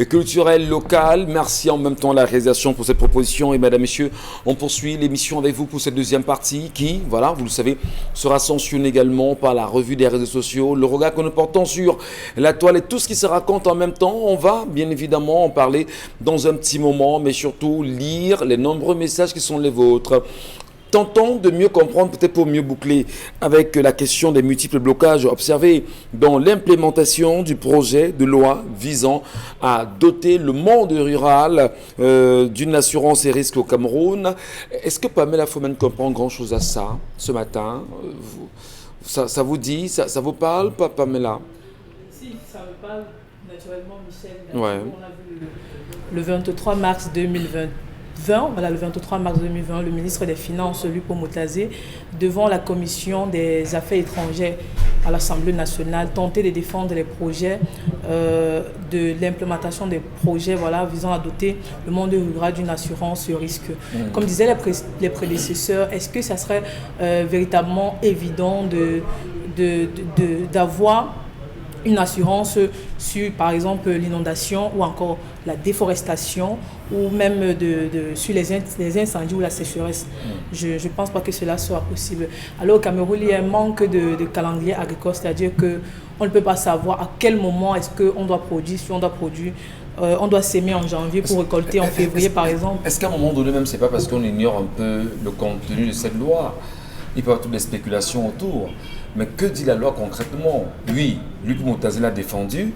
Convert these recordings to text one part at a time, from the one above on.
Culturel local. Merci en même temps à la réalisation pour cette proposition. Et mesdames, messieurs, on poursuit l'émission avec vous pour cette deuxième partie qui, voilà, vous le savez, sera sanctionnée également par la revue des réseaux sociaux. Le regard que nous portons sur la toile et tout ce qui se raconte en même temps. On va bien évidemment en parler dans un petit moment, mais surtout lire les nombreux messages qui sont les vôtres. Tentons de mieux comprendre, peut-être pour mieux boucler avec la question des multiples blocages observés dans l'implémentation du projet de loi visant à doter le monde rural d'une assurance et risque au Cameroun. Est-ce que Pamela Fomen comprend grand-chose à ça ce matin? Ça vous dit, ça vous parle, Pamela? Si, ça me parle naturellement, Michel. Ouais. On a vu le 23 mars 2020. Le 23 mars 2020, le ministre des Finances, Lupo Motazé, devant la commission des affaires étrangères à l'Assemblée nationale, tentait de défendre les projets de l'implémentation des projets visant à doter le monde rural d'une assurance risque. Comme disaient les prédécesseurs, est-ce que ça serait véritablement évident d'avoir une assurance sur, par exemple, l'inondation ou encore la déforestation ou même sur les incendies ou la sécheresse. Je ne pense pas que cela soit possible. Alors au Cameroun, il y a un manque de calendrier agricole, c'est-à-dire qu'on ne peut pas savoir à quel moment est-ce qu'on doit produire, si on doit produire. On doit s'aimer en janvier pour récolter en février, par exemple. Est-ce qu'à un moment donné, même, ce n'est pas parce qu'on ignore un peu le contenu de cette loi? Il peut y avoir toutes les spéculations autour. Mais que dit la loi concrètement? Oui, Lupo Motazé l'a défendu,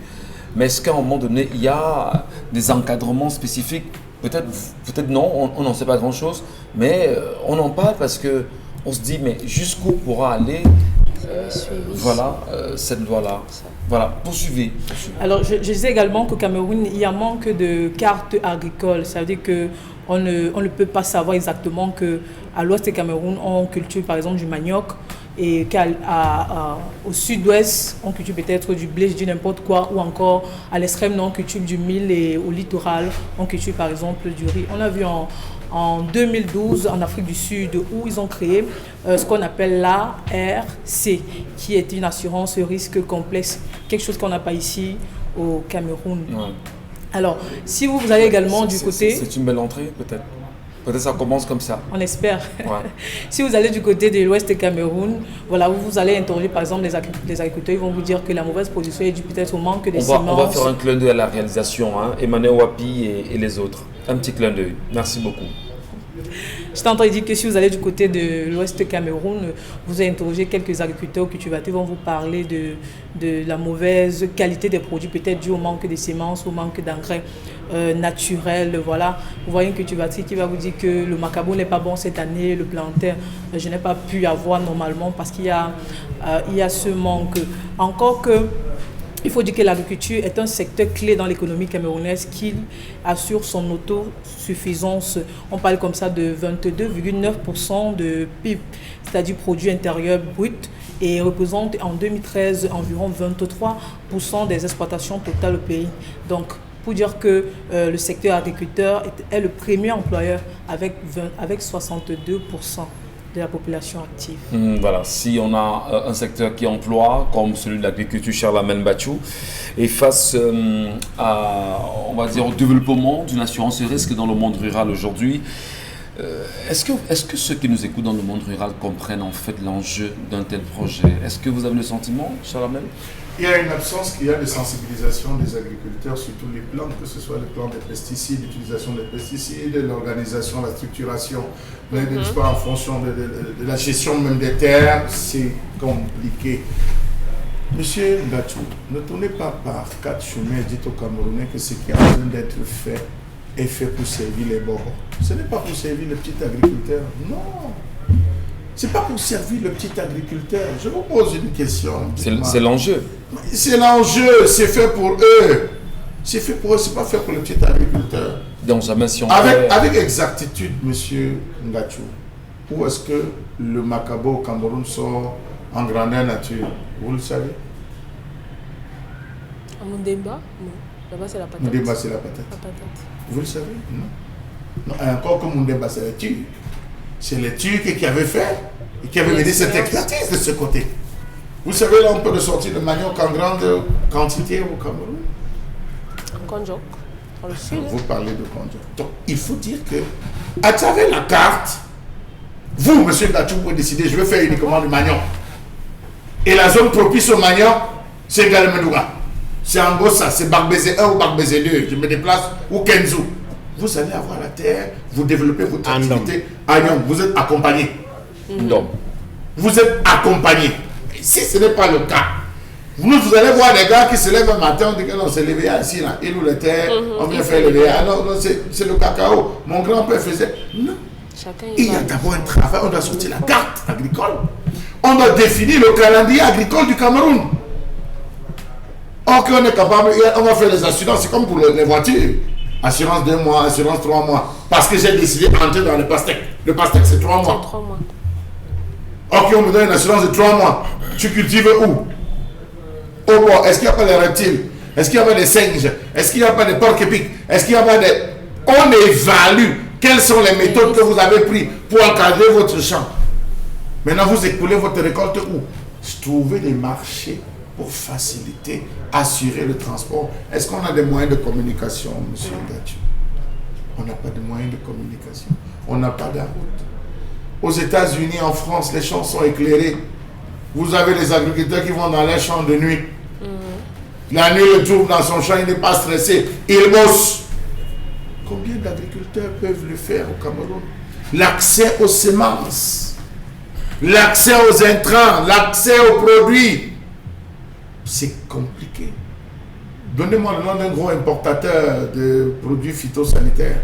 mais est-ce qu'à un moment donné, il y a des encadrements spécifiques? Peut-être non, on n'en sait pas grand-chose, mais on en parle parce qu'on se dit, mais jusqu'où pourra aller cette loi-là? Voilà, poursuivez. Alors, je disais également qu'au Cameroun, il y a un manque de cartes agricoles. Ça veut dire qu'on ne peut pas savoir exactement qu'à l'ouest du Cameroun, on cultive par exemple du manioc, et qu'au sud-ouest, on cultive peut-être du blé, je dis n'importe quoi, ou encore à l'extrême nord, on cultive du mil, et au littoral, on cultive par exemple du riz. On a vu en 2012 en Afrique du Sud où ils ont créé ce qu'on appelle l'ARC, qui est une assurance risque complexe, quelque chose qu'on n'a pas ici au Cameroun. Ouais. Alors, si vous allez également du côté... C'est une belle entrée peut-être. Peut-être ça commence comme ça. On espère. Ouais. Si vous allez du côté de l'ouest du Cameroun, vous allez interroger par exemple les agriculteurs, ils vont vous dire que la mauvaise production est due peut-être au manque de semences. On va faire un clin d'œil à la réalisation, Emmanuel Wapi et les autres. Un petit clin d'œil. Merci beaucoup. Je t'entends dire que si vous allez du côté de l'ouest du Cameroun, vous allez interroger quelques agriculteurs ou cultivateurs, vont vous parler de la mauvaise qualité des produits, peut-être dû au manque de semences, au manque d'engrais naturels. Voilà. Vous voyez une cultivatrice qui va vous dire que le macabo n'est pas bon cette année, le plantain, je n'ai pas pu avoir normalement parce qu'il y a ce manque. Encore que il faut dire que l'agriculture est un secteur clé dans l'économie camerounaise qui assure son autosuffisance. On parle comme ça de 22,9% de PIB, c'est-à-dire produit intérieur brut, et représente en 2013 environ 23% des exploitations totales au pays. Donc, pour dire que le secteur agriculteur est le premier employeur avec 62% de la population active. Voilà, si on a un secteur qui emploie, comme celui de l'agriculture Charlemagne Bachou, et face on va dire, au développement d'une assurance risque dans le monde rural aujourd'hui, est-ce que ceux qui nous écoutent dans le monde rural comprennent en fait l'enjeu d'un tel projet? Est-ce que vous avez le sentiment, Charlemagne? Il y a une absence de sensibilisation des agriculteurs sur tous les plans, que ce soit le plan des pesticides, l'utilisation des pesticides, l'organisation, la structuration, n'est-ce pas, en fonction de la gestion même des terres, c'est compliqué. Monsieur Ngatou, ne tournez pas par quatre chemins, dites aux Camerounais que ce qui est en train d'être fait est fait pour servir les bobos. Ce n'est pas pour servir le petit agriculteur, non. C'est pas pour servir le petit agriculteur. Je vous pose une question. C'est l'enjeu. C'est l'enjeu, c'est fait pour eux. C'est fait pour eux, c'est pas fait pour le petit agriculteur. Donc jamais si on avec exactitude, monsieur Ngatou, où est-ce que le macabo au Cameroun sort en grandeur nature? Vous le savez? À Moundemba? Non. Là-bas, c'est la patate. Moundemba, c'est la patate. La patate. Vous le savez? Non. Non, encore que Moundemba, c'est les Turcs. C'est les Turcs qui avaient fait et qui avaient mené cette expertise de ce côté. Vous savez, là, on peut ressortir le manioc en grande quantité au Cameroun. Konjo, dans le sud. Vous parlez de Konjo. Donc, il faut dire que, à travers la carte, vous, monsieur Gachou, vous pouvez décider, je vais faire uniquement du manioc. Et la zone propice au manioc, c'est Galemedouga. C'est Angossa, c'est Barbézé 1 ou Barbézé 2. Je me déplace, ou Kenzu. Vous allez avoir la terre, vous développez votre activité. Agnon, vous êtes accompagné. Non. Vous êtes accompagné. Si ce n'est pas le cas, vous allez voir des gars qui se lèvent un matin, on dit que non, c'est l'éveil ici, là. Il ou le terre, on vient faire l'éveil. Non, non, c'est le cacao. Mon grand-père faisait. Non. Il y a d'abord un travail, on doit sortir la carte agricole. On doit définir le calendrier agricole du Cameroun. Ok, on est capable, on va faire les assurances, c'est comme pour les voitures. Assurance 2 mois, assurance 3 mois. Parce que j'ai décidé d'entrer dans le pastèque. Le pastèque, c'est 3 mois. C'est 3 mois. Ok, on me donne une assurance de 3 mois. Tu cultives où? Au bois. Est-ce qu'il n'y a pas des reptiles? Est-ce qu'il n'y a pas des singes? Est-ce qu'il n'y a pas des porcs-épics? Est-ce qu'il n'y a pas des... On évalue quelles sont les méthodes que vous avez prises pour encadrer votre champ. Maintenant, vous écoulez votre récolte où? Trouvez des marchés pour faciliter, assurer le transport. Est-ce qu'on a des moyens de communication, monsieur Gachou? On n'a pas de moyens de communication. On n'a pas de route. Aux États-Unis, en France, les champs sont éclairés. Vous avez les agriculteurs qui vont dans les champs de nuit. La nuit, il trouve dans son champ, il n'est pas stressé. Il bosse. Combien d'agriculteurs peuvent le faire au Cameroun? L'accès aux semences, l'accès aux intrants, l'accès aux produits, c'est compliqué. Donnez-moi le nom d'un gros importateur de produits phytosanitaires.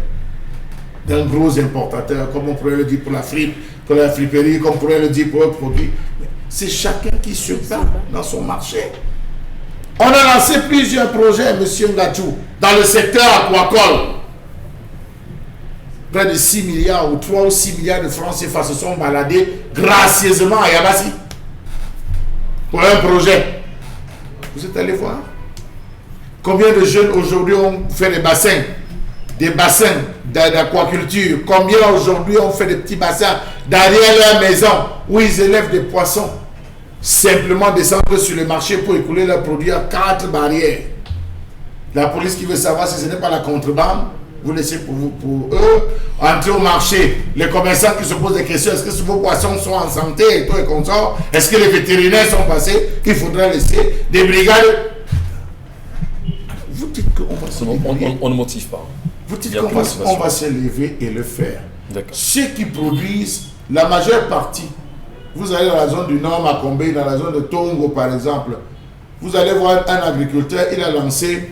D'un gros importateur, comme on pourrait le dire pour la fripe, pour la friperie, comme on pourrait le dire pour un produit. C'est chacun qui se bat dans son marché. On a lancé plusieurs projets, monsieur Ngachou, dans le secteur aquacole. Près de 6 milliards ou 3 ou 6 milliards de francs CFA se sont baladés gracieusement à Yabassi pour un projet. Vous êtes allé voir combien de jeunes aujourd'hui ont fait des bassins d'aquaculture? Combien aujourd'hui ont fait des petits bassins derrière leur maison où ils élèvent des poissons? Simplement descendre sur le marché pour écouler leurs produits à 4 barrières. La police qui veut savoir si ce n'est pas la contrebande, vous laissez pour eux. Entrer au marché, les commerçants qui se posent des questions, est-ce que vos poissons sont en santé et tout et consort? Est-ce que les vétérinaires sont passés? Il faudrait laisser des brigades. Vous dites qu'on va se lever. On ne motive pas. Vous dites qu'on va se lever et le faire. Ceux qui produisent, la majeure partie, vous allez dans la zone du Nord, Macombé, dans la zone de Tongo par exemple, vous allez voir un agriculteur, il a lancé,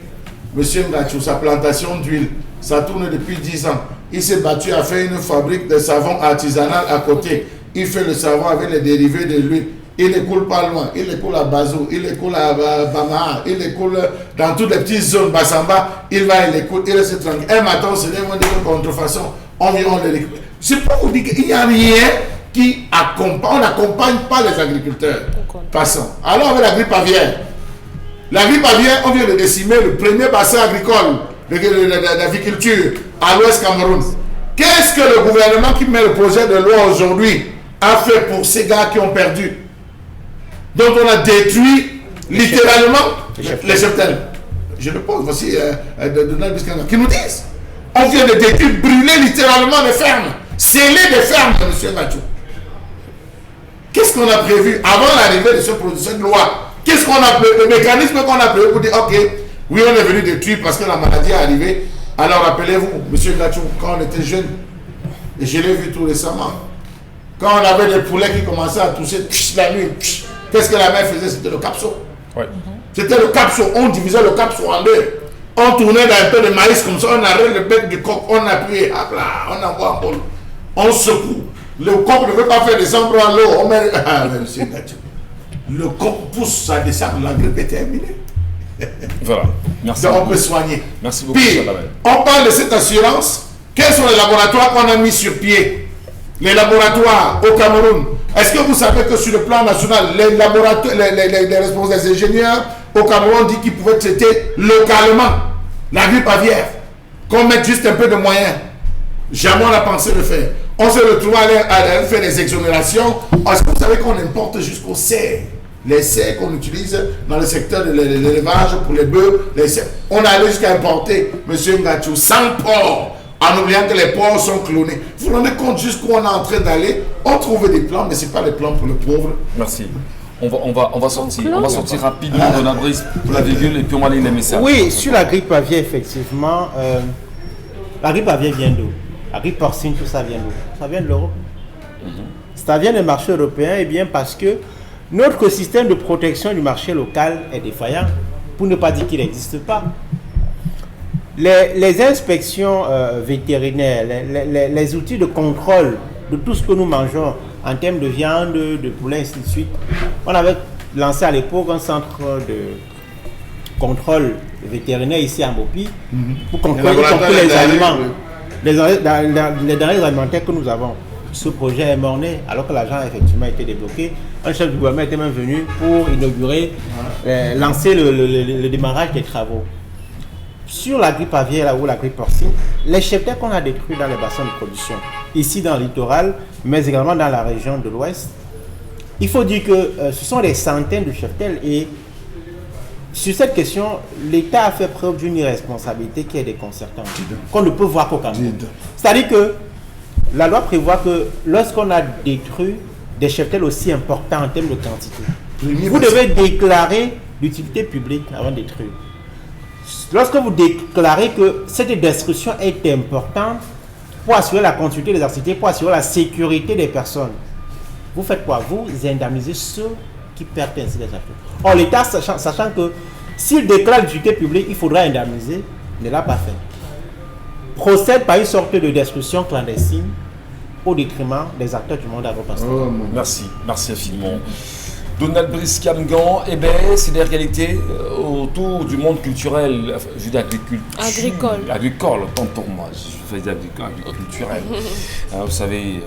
monsieur Ngachou, sa plantation d'huile. Ça tourne depuis 10 ans. Il s'est battu à faire une fabrique de savon artisanal à côté. Il fait le savon avec les dérivés de l'huile. Il les coule pas loin. Il les coule à Bazou. Il les coule à Bama. Il les coule dans toutes les petites zones. Bassamba, il va, il les coule. Il reste tranquille. Un matin, on se lève, on dit une contrefaçon. On vient, on les récupère. C'est pour vous dire qu'il n'y a rien qui accompagne. On n'accompagne pas les agriculteurs. Passons. Alors, avec la grippe aviaire. La grippe aviaire, on vient de décimer le premier bassin agricole d'aviculture à l'Ouest Cameroun. Qu'est-ce que le gouvernement qui met le projet de loi aujourd'hui a fait pour ces gars qui ont perdu, dont on a détruit littéralement les cheptels? Je le pose, voici Donald Biskanga qui nous disent on vient de détruire, brûler littéralement les fermes, sceller des fermes, monsieur Ngachou. Qu'est-ce qu'on a prévu avant l'arrivée de ce projet de loi? Qu'est-ce qu'on a prévu, le mécanisme qu'on a prévu pour dire ok, oui, on est venu détruire parce que la maladie est arrivée. Alors rappelez-vous, monsieur Ngachou, quand on était jeune, et je l'ai vu tout récemment, quand on avait des poulets qui commençaient à tousser la nuit, qu'est-ce que la mère faisait? C'était le capsule. Ouais. C'était le capsule. On divisait le capsule en deux. On tournait dans un peu de maïs comme ça, on arrête le bec du coq, on appuie, hop là, on envoie en bol. On secoue. Le coq ne veut pas faire descendre à l'eau. On met... Ah, monsieur Ngachou. Le coq pousse, ça descend, la grippe est terminée. Voilà, merci. Donc on peut soigner. Merci beaucoup. Puis, on parle de cette assurance. Quels sont les laboratoires qu'on a mis sur pied? Les laboratoires au Cameroun. Est-ce que vous savez que sur le plan national, les laboratoires, les responsables, les ingénieurs au Cameroun disent qu'ils pouvaient traiter localement la grippe aviaire, qu'on mette juste un peu de moyens? Jamais on a pensé le faire. On s'est retrouvé à faire des exonérations. Est-ce que vous savez qu'on importe jusqu'au cerf? les serres qu'on utilise dans le secteur de l'élevage pour les bœufs, on allait jusqu'à importer, monsieur Ngachou, 100 porcs, en oubliant que les porcs sont clonés. Vous vous rendez compte jusqu'où on est en train d'aller? On trouve des plans, mais ce n'est pas des plans pour le pauvre. Merci. On va sortir rapidement de la brise pour la virgule et puis on va lire les messages. Oui, sur la grippe aviaire, effectivement, la grippe aviaire vient d'où? La grippe porcine, tout ça vient d'où? Ça vient de l'Europe. Ça vient des marchés européens, et bien parce que notre système de protection du marché local est défaillant, pour ne pas dire qu'il n'existe pas. Les inspections vétérinaires, les outils de contrôle de tout ce que nous mangeons en termes de viande, de poulet, ainsi de suite, on avait lancé à l'époque un centre de contrôle vétérinaire ici à Mopi pour contrôler les aliments, les denrées alimentaires que nous avons. Ce projet est mort-né alors que l'argent a effectivement été débloqué. Un chef du gouvernement était même venu pour inaugurer, lancer le démarrage des travaux. Sur la grippe aviaire ou la grippe porcine, les cheptels qu'on a détruits dans les bassins de production, ici dans le littoral, mais également dans la région de l'Ouest, il faut dire que ce sont des centaines de cheptels et sur cette question, l'État a fait preuve d'une irresponsabilité qui est déconcertante, qu'on ne peut voir qu'au Cameroun. C'est-à-dire que la loi prévoit que lorsqu'on a détruit des cheptels aussi importants en termes de quantité, vous devez déclarer l'utilité publique avant de détruire. Lorsque vous déclarez que cette destruction est importante pour assurer la continuité des activités, pour assurer la sécurité des personnes, vous faites quoi? Vous indemnisez ceux qui perdent ainsi des actions. Or, l'État, sachant que s'il déclare l'utilité publique, il faudra indemniser, ne l'a pas fait. Procède par une sorte de destruction clandestine au détriment des acteurs du monde agro-pastoral. Merci infiniment. Donald Brice Kamgan, eh bien, c'est des réalités autour du monde culturel, je dis agricole, autant pour moi, je fais agriculturel. Vous savez,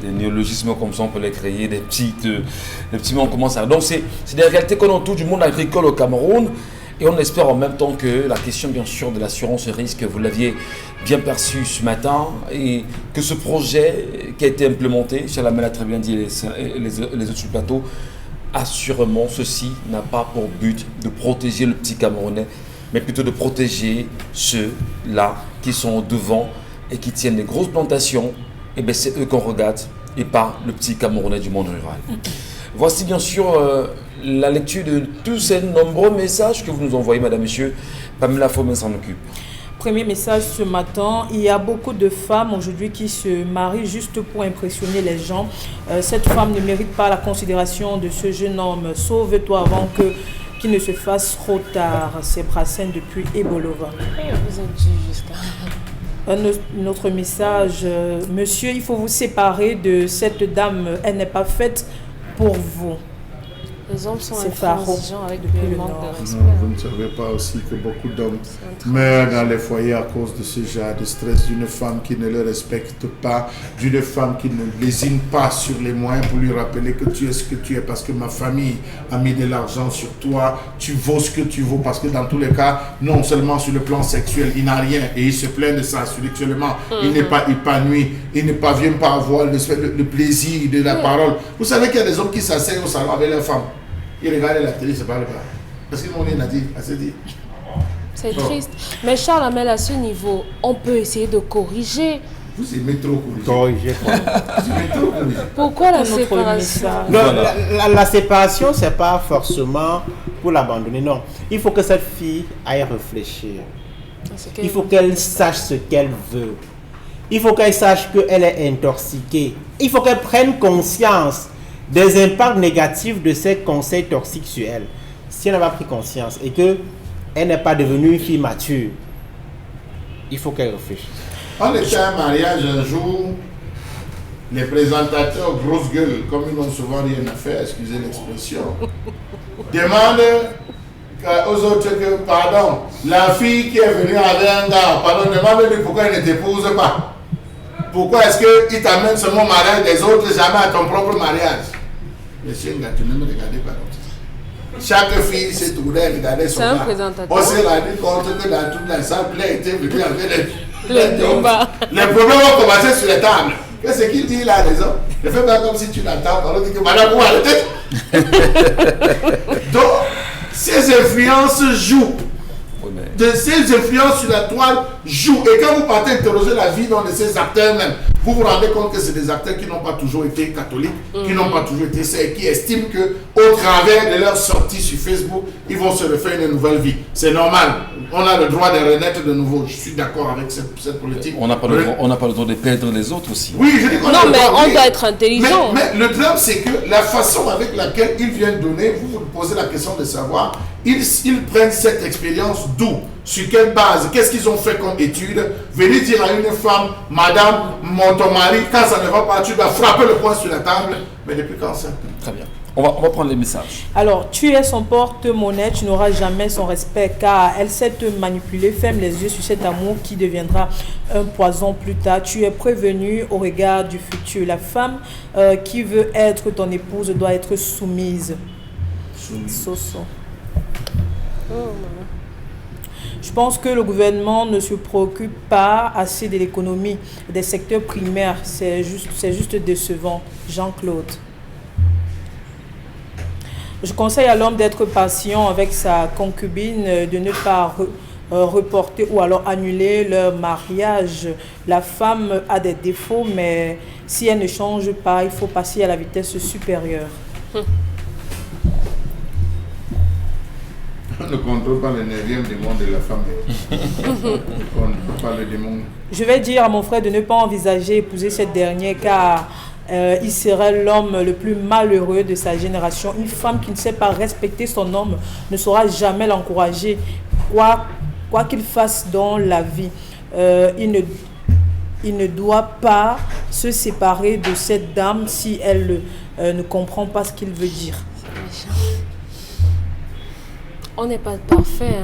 des néologismes comme ça, on peut les créer, des petits mots comme ça. Donc, c'est des réalités qu'on a autour du monde agricole au Cameroun. Et on espère en même temps que la question, bien sûr, de l'assurance risque, vous l'aviez bien perçu ce matin, et que ce projet qui a été implémenté, Chalamel a très bien dit, les autres sur le plateau, assurément, ceci n'a pas pour but de protéger le petit Camerounais, mais plutôt de protéger ceux-là qui sont devant et qui tiennent des grosses plantations. Et bien, c'est eux qu'on regarde et pas le petit Camerounais du monde rural. Voici bien sûr la lecture de tous ces nombreux messages que vous nous envoyez, madame, monsieur. Pamela Fomen s'en occupe. Premier message ce matin, il y a beaucoup de femmes aujourd'hui qui se marient juste pour impressionner les gens. Cette femme ne mérite pas la considération de ce jeune homme. Sauve-toi avant qu'il ne se fasse trop tard. C'est Brassens depuis Ebolova. Vous êtes dit juste. Un autre message, monsieur, il faut vous séparer de cette dame. Elle n'est pas faite pour vous. Les hommes sont intransigeants avec depuis le le manque Nord. de respect. Non, vous ne savez pas aussi que beaucoup d'hommes meurent dans les foyers à cause de ce genre de stress, d'une femme qui ne les respecte pas, d'une femme qui ne lésine pas sur les moyens pour lui rappeler que tu es ce que tu es parce que ma famille a mis de l'argent sur toi, tu vaux ce que tu vaux, parce que dans tous les cas, non seulement sur le plan sexuel, il n'a rien et il se plaint de ça spirituellement, il n'est pas épanoui, il ne parvient pas à avoir le plaisir de la parole. Vous savez qu'il y a des hommes qui s'asseyent au salon avec leurs femmes. Il regarde la télé, c'est pas le cas. Parce que mon a dit, elle s'est dit. C'est triste. Mais Charles Amel, à ce niveau, on peut essayer de corriger. Vous aimez trop corriger. Vous aimez trop corriger. Pourquoi la séparation? Non, la séparation, c'est pas forcément pour l'abandonner, non. Il faut que cette fille aille réfléchir. Il faut qu'elle sache ce qu'elle veut. Il faut qu'elle sache qu'elle est intoxiquée. Il faut qu'elle prenne conscience des impacts négatifs de ces conseils toxiques sur elle. Si elle n'a pas pris conscience et qu'elle n'est pas devenue une fille mature, il faut qu'elle réfléchisse. On était à un mariage un jour, les présentateurs grosses gueules, comme ils n'ont souvent rien à faire, excusez l'expression, demandent aux autres que, pardon, la fille qui est venue avec un gars, pardon, demande-lui pourquoi elle ne t'épouse pas. Pourquoi est-ce qu'il t'amène seulement au mariage des autres, jamais à ton propre mariage? Monsieur Nga, tu ne me regardez pas comme ça. Chaque fille s'est tournée et regardait son gars. On s'est rendu compte que dans toute la salle, il a été venu avec les problèmes ont commencé sur les tables. Qu'est-ce qu'il dit, il a raison. Ne fais pas comme si tu l'attends, alors que madame, vous arrêtez. Donc, ces influences jouent. De ces influences sur la toile jouent. Et quand vous partez interroger la vie de ces acteurs même, vous vous rendez compte que c'est des acteurs qui n'ont pas toujours été catholiques, qui n'ont pas toujours été sains, qui estiment qu'au travers de leur sortie sur Facebook, ils vont se refaire une nouvelle vie. C'est normal. On a le droit de renaître de nouveau. Je suis d'accord avec cette politique. On n'a pas le droit de perdre les autres aussi. Oui, je dis qu'on non, mais on doit être intelligent. Mais le drame, c'est que la façon avec laquelle ils viennent donner, vous vous posez la question de savoir, ils prennent cette expérience d'où? Sur quelle base? Qu'est-ce qu'ils ont fait comme étude? Venez dire à une femme, madame, ton mari, quand ça ne va pas, tu dois frapper le poing sur la table. Mais depuis quand ça? Très bien. On va prendre les messages. Alors, tu es son porte-monnaie, tu n'auras jamais son respect car elle sait te manipuler. Ferme les yeux sur cet amour qui deviendra un poison plus tard. Tu es prévenu au regard du futur. La femme qui veut être ton épouse doit être soumise. Soso. Je pense que le gouvernement ne se préoccupe pas assez de l'économie des secteurs primaires. C'est juste décevant. Jean-Claude. Je conseille à l'homme d'être patient avec sa concubine, de ne pas reporter ou alors annuler leur mariage. La femme a des défauts, mais si elle ne change pas, il faut passer à la vitesse supérieure. On ne contrôle pas le 9e démon de la femme. On ne peut pas le démon. Je vais dire à mon frère de ne pas envisager épouser cette dernière car il serait l'homme le plus malheureux de sa génération. Une femme qui ne sait pas respecter son homme ne saura jamais l'encourager, quoi qu'il fasse dans la vie. Il ne doit pas se séparer de cette dame si elle ne comprend pas ce qu'il veut dire. C'est méchant. On n'est pas parfait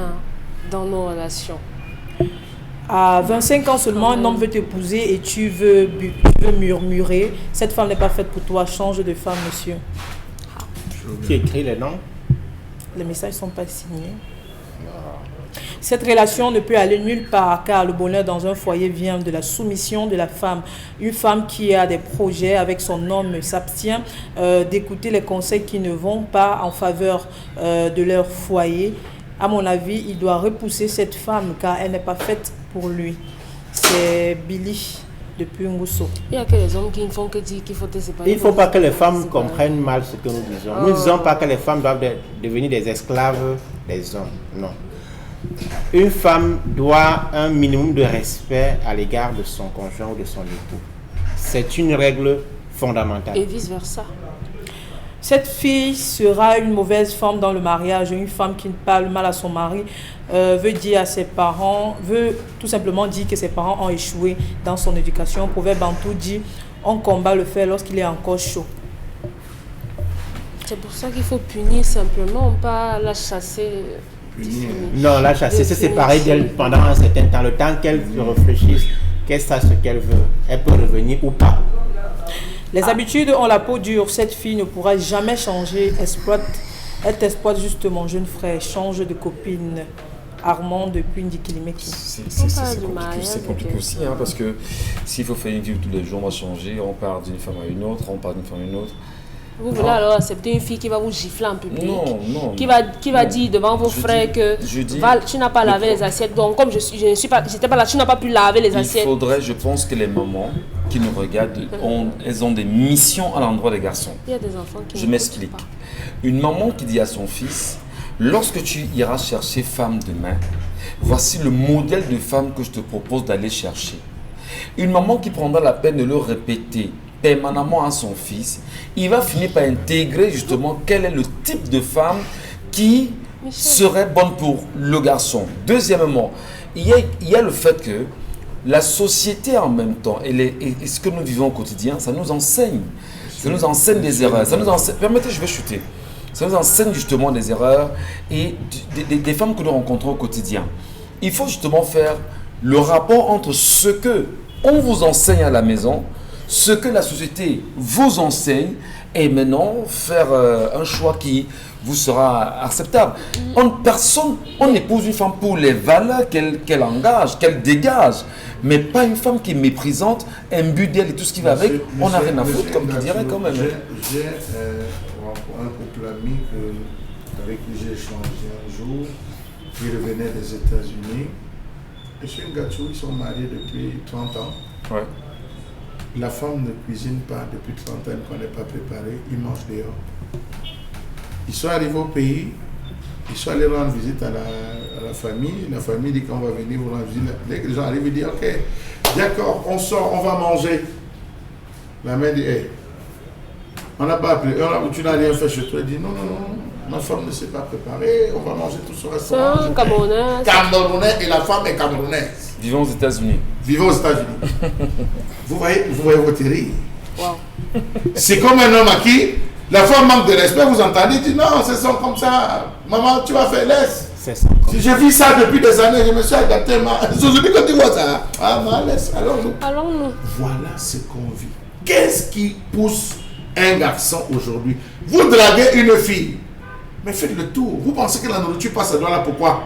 dans nos relations. À 25 ans seulement, un homme veut t'épouser et tu veux murmurer. Cette femme n'est pas faite pour toi. Change de femme, monsieur. Qui écrit les noms? Les messages ne sont pas signés. Cette relation ne peut aller nulle part car le bonheur dans un foyer vient de la soumission de la femme. Une femme qui a des projets avec son homme s'abstient d'écouter les conseils qui ne vont pas en faveur de leur foyer. À mon avis, il doit repousser cette femme car elle n'est pas faite pour lui. C'est Billy depuis Ngusso. Il y a que les hommes qui ne font que dire qu'il faut te séparer. Il ne faut pas que les femmes comprennent mal ce que nous disons. Nous ne disons pas que les femmes doivent devenir des esclaves des hommes. Non. Une femme doit un minimum de respect à l'égard de son conjoint ou de son époux. C'est une règle fondamentale. Et vice-versa. Cette fille sera une mauvaise femme dans le mariage. Une femme qui parle mal à son mari veut dire à ses parents, veut tout simplement dire que ses parents ont échoué dans son éducation. Proverbe bantou dit, on combat le fer lorsqu'il est encore chaud. C'est pour ça qu'il faut punir simplement, pas la chasser. Non, la chasser, se séparer d'elle pendant un certain temps, le temps qu'elle réfléchisse, qu'elle sache ce qu'elle veut. Elle peut revenir ou pas. Les habitudes ont la peau dure. Cette fille ne pourra jamais changer. Elle t'exploite justement, jeune frère. Change de copine. Armand depuis Ndikilimeki. C'est compliqué aussi, hein, parce que s'il faut faire une vie tous les jours, on va changer. On part d'une femme à une autre, on part d'une femme à une autre. Vous voulez alors accepter une fille qui va vous gifler en public? Non. Qui va dire devant vos frères que tu n'as pas lavé les assiettes. Donc, comme j'étais pas là, tu n'as pas pu laver les assiettes. Il faudrait, je pense que les mamans qui nous regardent, elles ont des missions à l'endroit des garçons. Il y a des enfants qui Je m'explique. Une maman qui dit à son fils, lorsque tu iras chercher femme demain, voici le modèle de femme que je te propose d'aller chercher. Une maman qui prendra la peine de le répéter permanemment à son fils, il va finir par intégrer justement quel est le type de femme qui serait bonne pour le garçon. Deuxièmement, il y a le fait que la société en même temps et ce que nous vivons au quotidien, ça nous enseigne. Ça nous enseigne des erreurs. Ça nous enseigne, permettez, je vais chuter. Ça nous enseigne justement des erreurs et des femmes que nous rencontrons au quotidien. Il faut justement faire le rapport entre ce que on vous enseigne à la maison, ce que la société vous enseigne et maintenant faire un choix qui vous sera acceptable. On épouse une femme pour les valeurs qu'elle engage, qu'elle dégage, mais pas une femme qui est méprisante, imbue d'elle et tout ce qui va avec. On n'a rien à foutre, comme tu dirais quand même. J'ai un couple ami avec qui j'ai échangé un jour, qui revenait des États-Unis. Monsieur Ngatsou, ils sont mariés depuis 30 ans. Ouais. La femme ne cuisine pas depuis 30 ans, qu'on n'est pas préparé, ils mangent dehors. Ils sont arrivés au pays, ils sont allés rendre visite à la famille dit qu'on va venir vous rendre visite. Dès que les gens arrivent, ils disent ok, d'accord, on sort, on va manger. La mère dit hey, on n'a pas appelé, tu n'as rien fait chez toi. Elle dit non, ma femme ne s'est pas préparée, on va manger tout sur le restaurant. C'est un Camerounais. Camerounais et la femme est camerounaise. Vivons aux États-Unis. Vivons aux États-Unis. vous voyez votre rire. Wow. C'est comme un homme à qui la femme manque de respect, vous entendez, dit non, c'est ça comme ça. Maman, tu vas faire laisse. C'est ça. Si je vis ça depuis des années, je me suis adapté. Aujourd'hui, quand tu vois ça, laisse, allons-nous. Voilà ce qu'on vit. Qu'est-ce qui pousse un garçon aujourd'hui? Vous draguez une fille, mais faites le tour. Vous pensez que la nourriture passe dans là, pourquoi?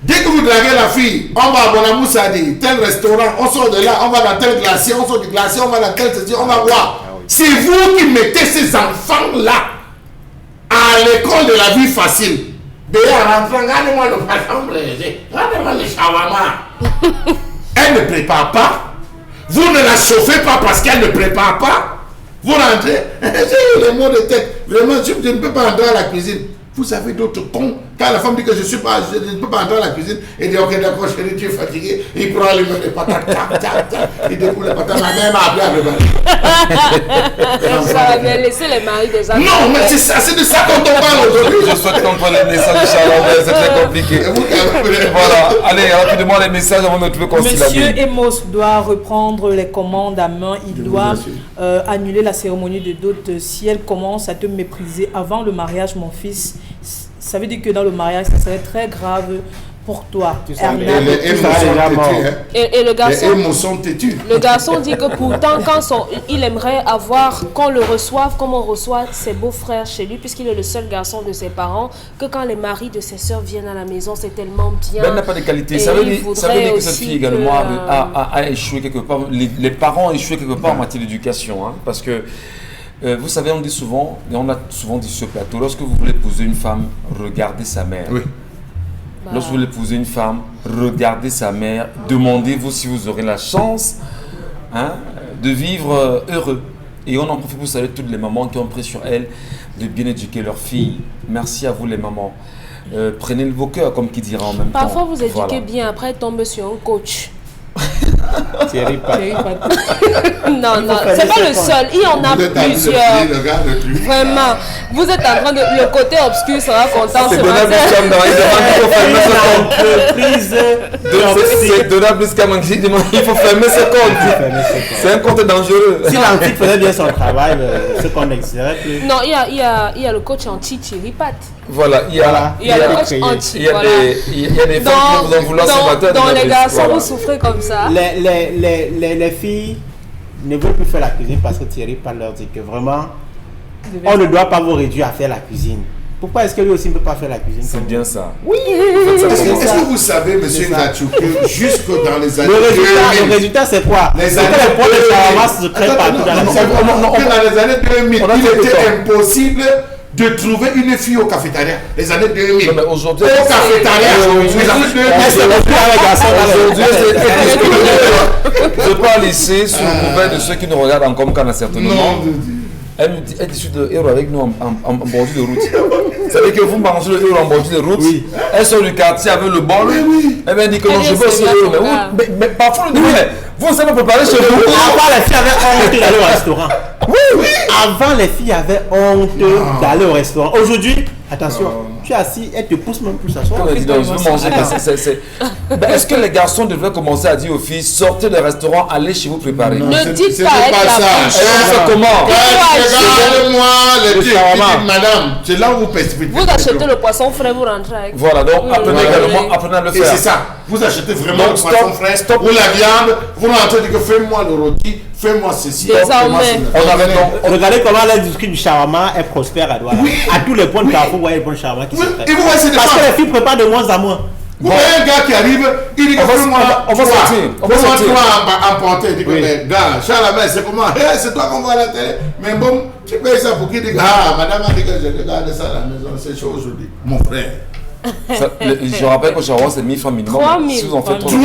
Dès que vous draguez la fille, on va à Bonamou Sadi, tel restaurant, on sort de là, on va dans tel glacier, on sort du glacier, on va dans tel ceci, on va voir. C'est vous qui mettez ces enfants-là à l'école de la vie facile. Béa rentrant, regardez-moi le patron blessé, regardez-moi le shawarma. Elle ne prépare pas. Vous ne la chauffez pas parce qu'elle ne prépare pas. Vous rentrez, j'ai eu les mots de tête. Vraiment, je ne peux pas entrer à la cuisine. Vous avez d'autres cons. Quand la femme dit que je ne peux pas entrer à la cuisine, elle dit ok d'accord chérie, tu es fatigué. Il prend les patates, il découle les patates, ma mère m'a appelé à préparer. Ça va laisser les maris des amis. Non, mais c'est de ça qu'on parle aujourd'hui. Je souhaite qu'on prenne les messages de Charles, c'est très compliqué. Voilà, allez, rapidement les messages avant de trouver conciliable. Monsieur Emos doit reprendre les commandes à main. Il doit annuler la cérémonie de dot. Si elle commence à te mépriser avant le mariage, mon fils, ça veut dire que dans le mariage, ça serait très grave pour toi. Et le garçon, les émotions têtues. Le garçon dit que pourtant, il aimerait avoir, qu'on le reçoive comme on reçoit ses beaux-frères chez lui, puisqu'il est le seul garçon de ses parents, que quand les maris de ses sœurs viennent à la maison, c'est tellement bien. Ben, n'a pas de qualité. Ça veut dire que cette fille également a échoué quelque part. Les parents ont échoué quelque part en matière d'éducation. Hein, parce que vous savez, on dit souvent, et on a souvent dit sur ce plateau, lorsque vous voulez épouser une femme, regardez sa mère. Oui. Lorsque vous voulez épouser une femme, regardez sa mère, demandez-vous si vous aurez la chance de vivre heureux. Et on en profite pour saluer toutes les mamans qui ont pris sur elles de bien éduquer leurs filles. Merci à vous les mamans. Prenez le vos cœurs, comme qui dira en même temps. Parfois vous éduquez bien, après tomber sur un coach. Thierry Pat. Non, c'est pas le seul. Il y en a plusieurs. Vraiment. Vous êtes en train de. Le côté obscur sera content. C'est Donald Biscam. C'est Donald Biscam qui demande il faut fermer ce compte. C'est un compte dangereux. Si l'antique faisait bien son travail, ce qu'on exigerait plus. Non, il y a le coach anti Thierry Pat. Voilà, il y a le coach anti. Il y a des femmes qui vont vouloir se battre. Dans les garçons, vous souffrez comme ça. Les filles ne veulent plus faire la cuisine parce que Thierry Pat leur dit que vraiment, on ne doit pas vous réduire à faire la cuisine. Pourquoi est-ce que lui aussi ne peut pas faire la cuisine? C'est bien ça. Oui. Est-ce que vous savez, monsieur Ngatsou, que jusque dans les années 2000... Le résultat, c'est quoi? Les années 2000... Dans les années 2000, il était impossible de trouver une fille au cafétéria. Les années 2000. Non, mais aujourd'hui, au cafétéria. Je parle ici sous le couvert de ceux qui nous regardent encore comme certainement. Elle discute de héros avec nous en bordure de route. Ça veut dire que vous mangez le héros en bordure de route. Oui. Elle sort du quartier avec le bol. Oui. Elle m'a dit que non, je veux aussi le héros. Mais parfois, vous ne savez pas préparer chez vous. Avant, les filles avaient honte d'aller au restaurant. Oui. Avant, les filles avaient honte d'aller au restaurant. Aujourd'hui, attention, tu es assis, elle te pousse même plus à s'asseoir. Est-ce que les garçons devraient commencer à dire aux filles, sortez du restaurant, allez chez vous préparer? Ne dites pas ça. C'est comment? Regardez-moi les petits madame, c'est là où vous perspective. Vous achetez le poisson frais, vous rentrez avec. Voilà, donc apprenez également, apprenez à le faire. Et c'est ça, vous achetez vraiment le poisson frais ou la viande, vous Comment on te dit que fais-moi le rôti, fais-moi ceci. Désormais. Regardez comment l'industrie du shawarma est prospère à Douala. À tous les points de Carrefour, vous voyez les bons shawarma qui se font. Parce que les filles préparent de moins en moins. Vous voyez un gars qui arrive, il dit que on va sortir. emporter. Il dit que mais gars, Charles, c'est comment? C'est toi qu'on voit à la télé. Mais bon, tu payes ça pour qui dit ah, madame a dit que je regarde ça à la maison, c'est chaud aujourd'hui. Mon frère. Je rappelle que Shawarma c'est 1000 francs minimum. 3 000. Si vous en faites 3 000.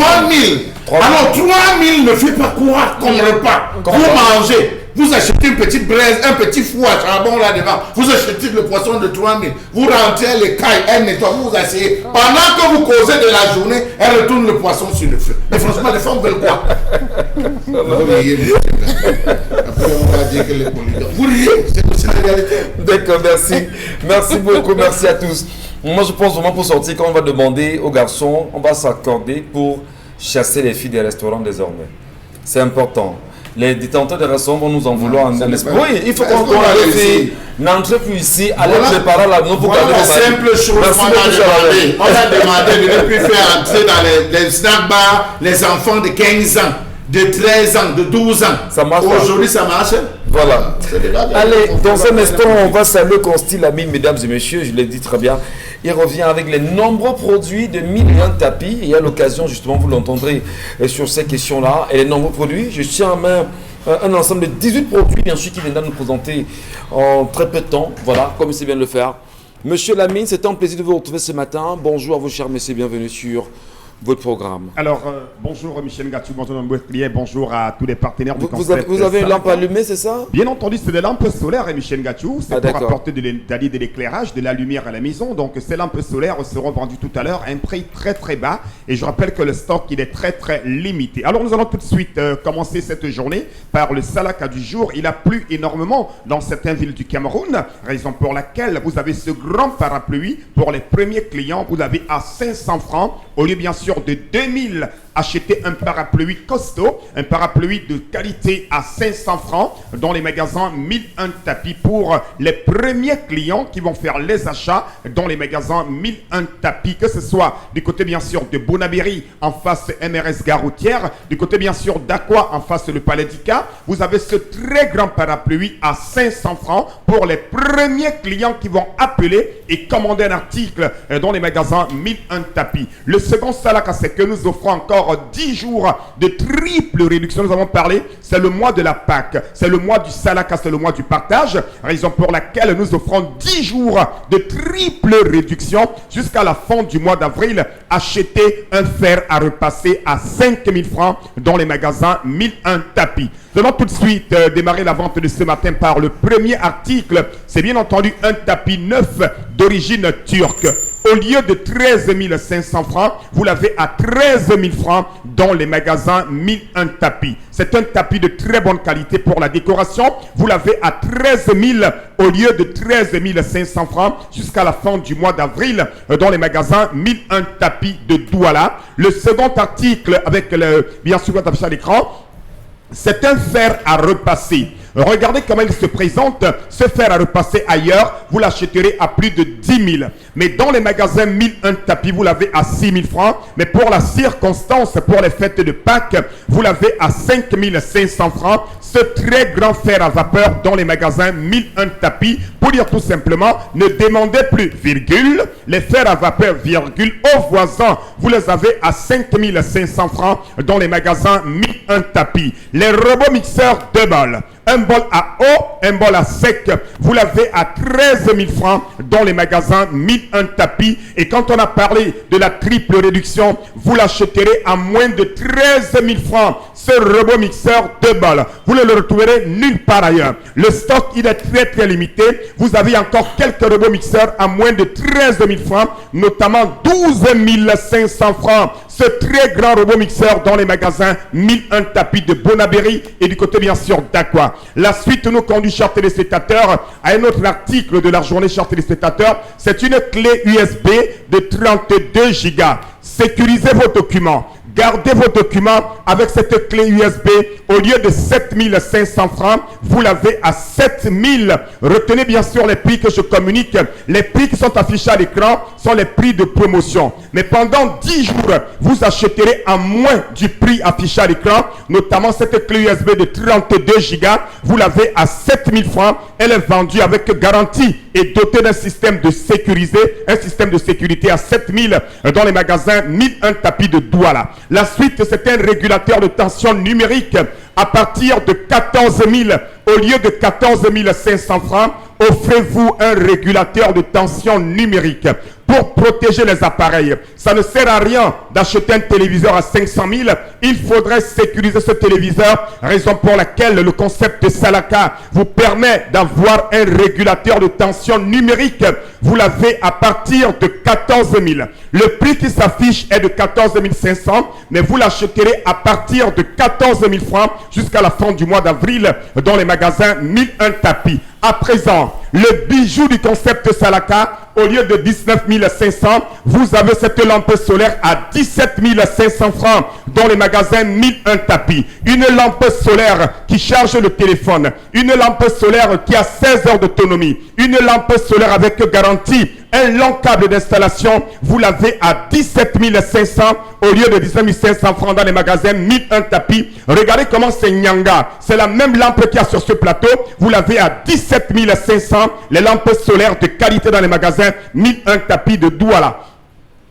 Alors 3 000 ne fait pas quoi comme repas. Vous mangez. Vous achetez une petite braise, un petit four à charbon là devant. Vous achetez le poisson de 3 000. Vous rentrez les cailles, elle nettoie, vous vous asseyez. Pendant que vous causez de la journée, elle retourne le poisson sur le feu. Mais franchement, les femmes veulent quoi? Vous riez. Après, on va dire que les polygons. Vous riez, c'est la réalité. D'accord, merci. Merci beaucoup, merci à tous. Moi, je pense vraiment pour sortir, quand on va demander aux garçons, on va s'accorder pour chasser les filles des restaurants désormais. C'est important. Les détenteurs des restaurants vont nous en vouloir en esprit. Oui, il faut qu'on arrive. N'entrez plus ici, allez préparer la note pour garder la simple chose on a demandé de ne plus faire entrer dans les snack bars les enfants de 15 ans, de 13 ans, de 12 ans. Ça marche. Aujourd'hui, ça marche. Voilà. Allez, dans un instant, on va saluer Constil Ami, mesdames et messieurs, je l'ai dit très bien. Il revient avec les nombreux produits de 1001 tapis. Et à l'occasion, justement, vous l'entendrez sur ces questions-là. Et les nombreux produits, je tiens en main un ensemble de 18 produits, bien sûr, qui viendra nous présenter en très peu de temps. Voilà, comme il sait bien le faire. Monsieur Lamine, c'est un plaisir de vous retrouver ce matin. Bonjour à vous, chers messieurs, bienvenue sur votre programme. Alors, bonjour Michel Gatou, bonjour Mboueklier, bonjour à tous les partenaires du concept. Vous avez une lampe allumée, c'est ça? Bien entendu, c'est des lampes solaires, Michel Gatou. C'est pour apporter de l'éclairage, de la lumière à la maison. Donc, ces lampes solaires seront vendues tout à l'heure à un prix très très bas. Et je rappelle que le stock, il est très très limité. Alors, nous allons tout de suite commencer cette journée par le salaka du jour. Il a plu énormément dans certaines villes du Cameroun, raison pour laquelle vous avez ce grand parapluie pour les premiers clients. Vous l'avez à 500 francs, au lieu bien sûr de 2000. Achetez un parapluie costaud, un parapluie de qualité à 500 francs dans les magasins 1001 tapis pour les premiers clients qui vont faire les achats dans les magasins 1001 tapis, que ce soit du côté bien sûr de Bonabéry en face MRS Gare Routière, du côté bien sûr d'Aqua en face le Palais d'Ika. Vous avez ce très grand parapluie à 500 francs pour les premiers clients qui vont appeler et commander un article dans les magasins 1001 tapis. Le second salaka, c'est que nous offrons encore 10 jours de triple réduction. Nous avons parlé, c'est le mois de la Pâque, c'est le mois du salaka, c'est le mois du partage, raison pour laquelle nous offrons 10 jours de triple réduction jusqu'à la fin du mois d'avril. Achetez un fer à repasser à 5 000 francs dans les magasins 1001 tapis. Nous allons tout de suite démarrer la vente de ce matin par le premier article. C'est bien entendu un tapis neuf d'origine turque. Au lieu de 13 500 francs, vous l'avez à 13 000 francs dans les magasins 1001 tapis. C'est un tapis de très bonne qualité pour la décoration. Vous l'avez à 13 000 au lieu de 13 500 francs jusqu'à la fin du mois d'avril dans les magasins 1001 tapis de Douala. Le second article avec le bien sûr affiché à l'écran, c'est un fer à repasser. Regardez comment il se présente. Ce fer à repasser ailleurs, vous l'achèterez à plus de 10 000. Mais dans les magasins 1001 tapis, vous l'avez à 6 000 francs. Mais pour la circonstance, pour les fêtes de Pâques, vous l'avez à 5 500 francs. Ce très grand fer à vapeur dans les magasins 1001 tapis. Pour dire tout simplement, ne demandez plus, virgule, les fers à vapeur, virgule, aux voisins. Vous les avez à 5 500 francs dans les magasins 1001 tapis. Les robots mixeurs de balles. Un bol à eau, un bol à sec, vous l'avez à 13 000 francs dans les magasins 1001 tapis. Et quand on a parlé de la triple réduction, vous l'achèterez à moins de 13 000 francs. Ce robot mixeur 2 balles, vous ne le retrouverez nulle part ailleurs. Le stock, il est très très limité. Vous avez encore quelques robots mixeurs à moins de 13 000 francs, notamment 12 500 francs. Ce très grand robot mixeur dans les magasins 1001 tapis de Bonabéry et du côté bien sûr d'Aqua. La suite nous conduit, chers téléspectateurs, à un autre article de la journée, chers téléspectateurs. C'est une clé USB de 32 Go. Sécurisez vos documents. Gardez vos documents avec cette clé USB. Au lieu de 7500 francs, vous l'avez à 7000. Retenez bien sûr les prix que je communique. Les prix qui sont affichés à l'écran sont les prix de promotion. Mais pendant 10 jours, vous acheterez à moins du prix affiché à l'écran, notamment cette clé USB de 32 Go. Vous l'avez à 7000 francs. Elle est vendue avec garantie et dotée d'un système de sécurité à 7000 dans les magasins 1001 tapis de Douala. La suite, c'est un régulateur de tension numérique à partir de 14 000 au lieu de 14 500 francs. Offrez-vous un régulateur de tension numérique pour protéger les appareils. Ça ne sert à rien d'acheter un téléviseur à 500 000. Il faudrait sécuriser ce téléviseur, raison pour laquelle le concept Salaka vous permet d'avoir un régulateur de tension numérique. Vous l'avez à partir de 14 000. Le prix qui s'affiche est de 14 500, mais vous l'achèterez à partir de 14 000 francs jusqu'à la fin du mois d'avril dans les magasins 1001 tapis. À présent, le bijou du concept Salaka, au lieu de 19 500, vous avez cette lampe solaire à 17 500 francs dans les magasins 1001 tapis. Une lampe solaire qui charge le téléphone. Une lampe solaire qui a 16 heures d'autonomie. Une lampe solaire avec garantie. Un long câble d'installation, vous l'avez à 17 500 au lieu de 19 500 francs dans les magasins 1001 tapis. Regardez comment c'est Nyanga. C'est la même lampe qu'il y a sur ce plateau. Vous l'avez à 17 500. Les lampes solaires de qualité dans les magasins 1001 tapis de Douala.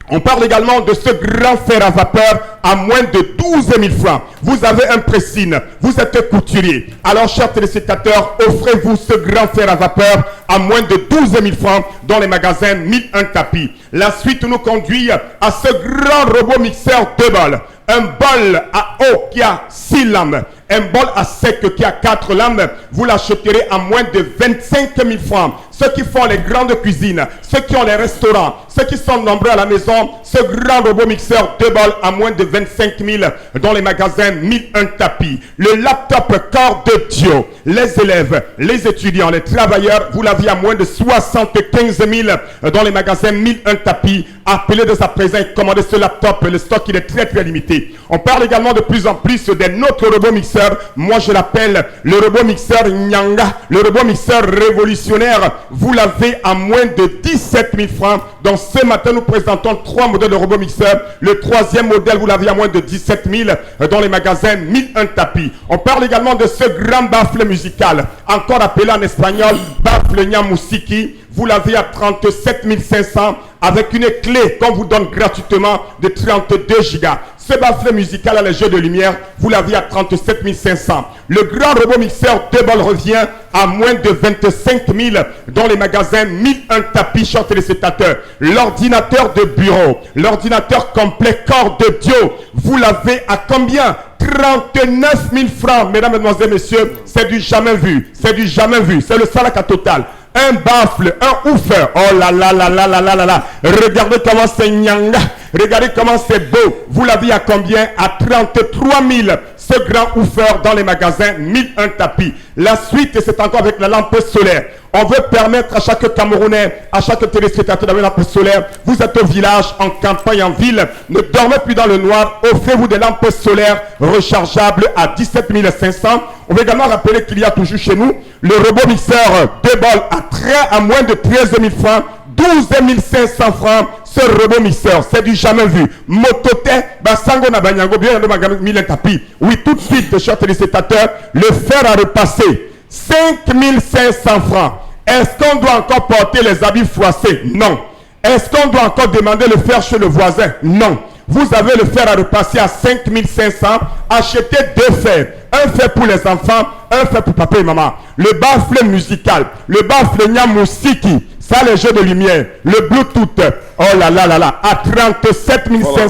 On parle également de ce grand fer à vapeur à moins de 12 000 francs. Vous avez un pressing, vous êtes couturier. Alors, chers téléspectateurs, offrez-vous ce grand fer à vapeur à moins de 12 000 francs dans les magasins 1001 tapis. La suite nous conduit à ce grand robot mixeur 2 bols. Un bol à eau qui a 6 lames. Un bol à sec qui a 4 lames. Vous l'achèterez à moins de 25 000 francs. Ceux qui font les grandes cuisines, ceux qui ont les restaurants, ceux qui sont nombreux à la maison, ce grand robot mixeur 2 bols à moins de 25 000 dans les magasins 1001 tapis. Le laptop corps de Dieu. Les élèves, les étudiants, les travailleurs, vous l'avez à moins de 75 000 dans les magasins 1001 tapis. Appelez dès à présent et commandez ce laptop. Le stock il est très très limité. On parle également de plus en plus d'un autre robot mixeur. Moi je l'appelle le robot mixeur Nyanga. Le robot mixeur révolutionnaire. Vous l'avez à moins de 17 000 francs. Donc ce matin nous présentons 3 modèles de robot mixeur. Le 3e modèle vous l'avez à moins de 17 000 dans les magasins 1001 tapis. On parle également de ce grand baffle musical. Encore appelé en espagnol baffle Nyamusiki. Vous l'avez à 37 500 avec une clé qu'on vous donne gratuitement de 32 Go. Ce baffle musical à les jeux de lumière, vous l'avez à 37 500. Le grand robot mixeur 2 bols revient à moins de 25 000 dans les magasins 1001 tapis, chers téléspectateurs. L'ordinateur de bureau, l'ordinateur complet corps de Dieu, vous l'avez à combien? 39 000 francs, mesdames, mesdemoiselles, messieurs. C'est du jamais vu. C'est du jamais vu. C'est le Salaka total. Un baffle, un woofer. Oh là là là là là là là là. Regardez comment c'est Nyanga. Regardez comment c'est beau. Vous l'avez à combien? À 33 000. Ce grand woofer dans les magasins 1001 tapis. La suite, c'est encore avec la lampe solaire. On veut permettre à chaque Camerounais, à chaque téléspectateur d'avoir une lampe solaire. Vous êtes au village, en campagne, en ville. Ne dormez plus dans le noir. Offrez-vous des lampes solaires rechargeables à 17 500. On veut également rappeler qu'il y a toujours chez nous le robot mixeur 2 bols à moins de 13 000 francs. 12 500 francs, ce robot mixeur, c'est du jamais vu. Motote, Basango na Banyango, bien de Maganou, Milen Tapi. Oui, tout de suite, chers téléspectateurs, le fer à repasser. 5 500 francs. Est-ce qu'on doit encore porter les habits froissés? Non. Est-ce qu'on doit encore demander le fer chez le voisin? Non. Vous avez le fer à repasser à 5 500. Achetez 2 fers. Un fer pour les enfants, un fer pour papa et maman. Le baffle musical, le baffle Nyamusiki, ça les jeux de lumière, le Bluetooth, oh là là là là, à 37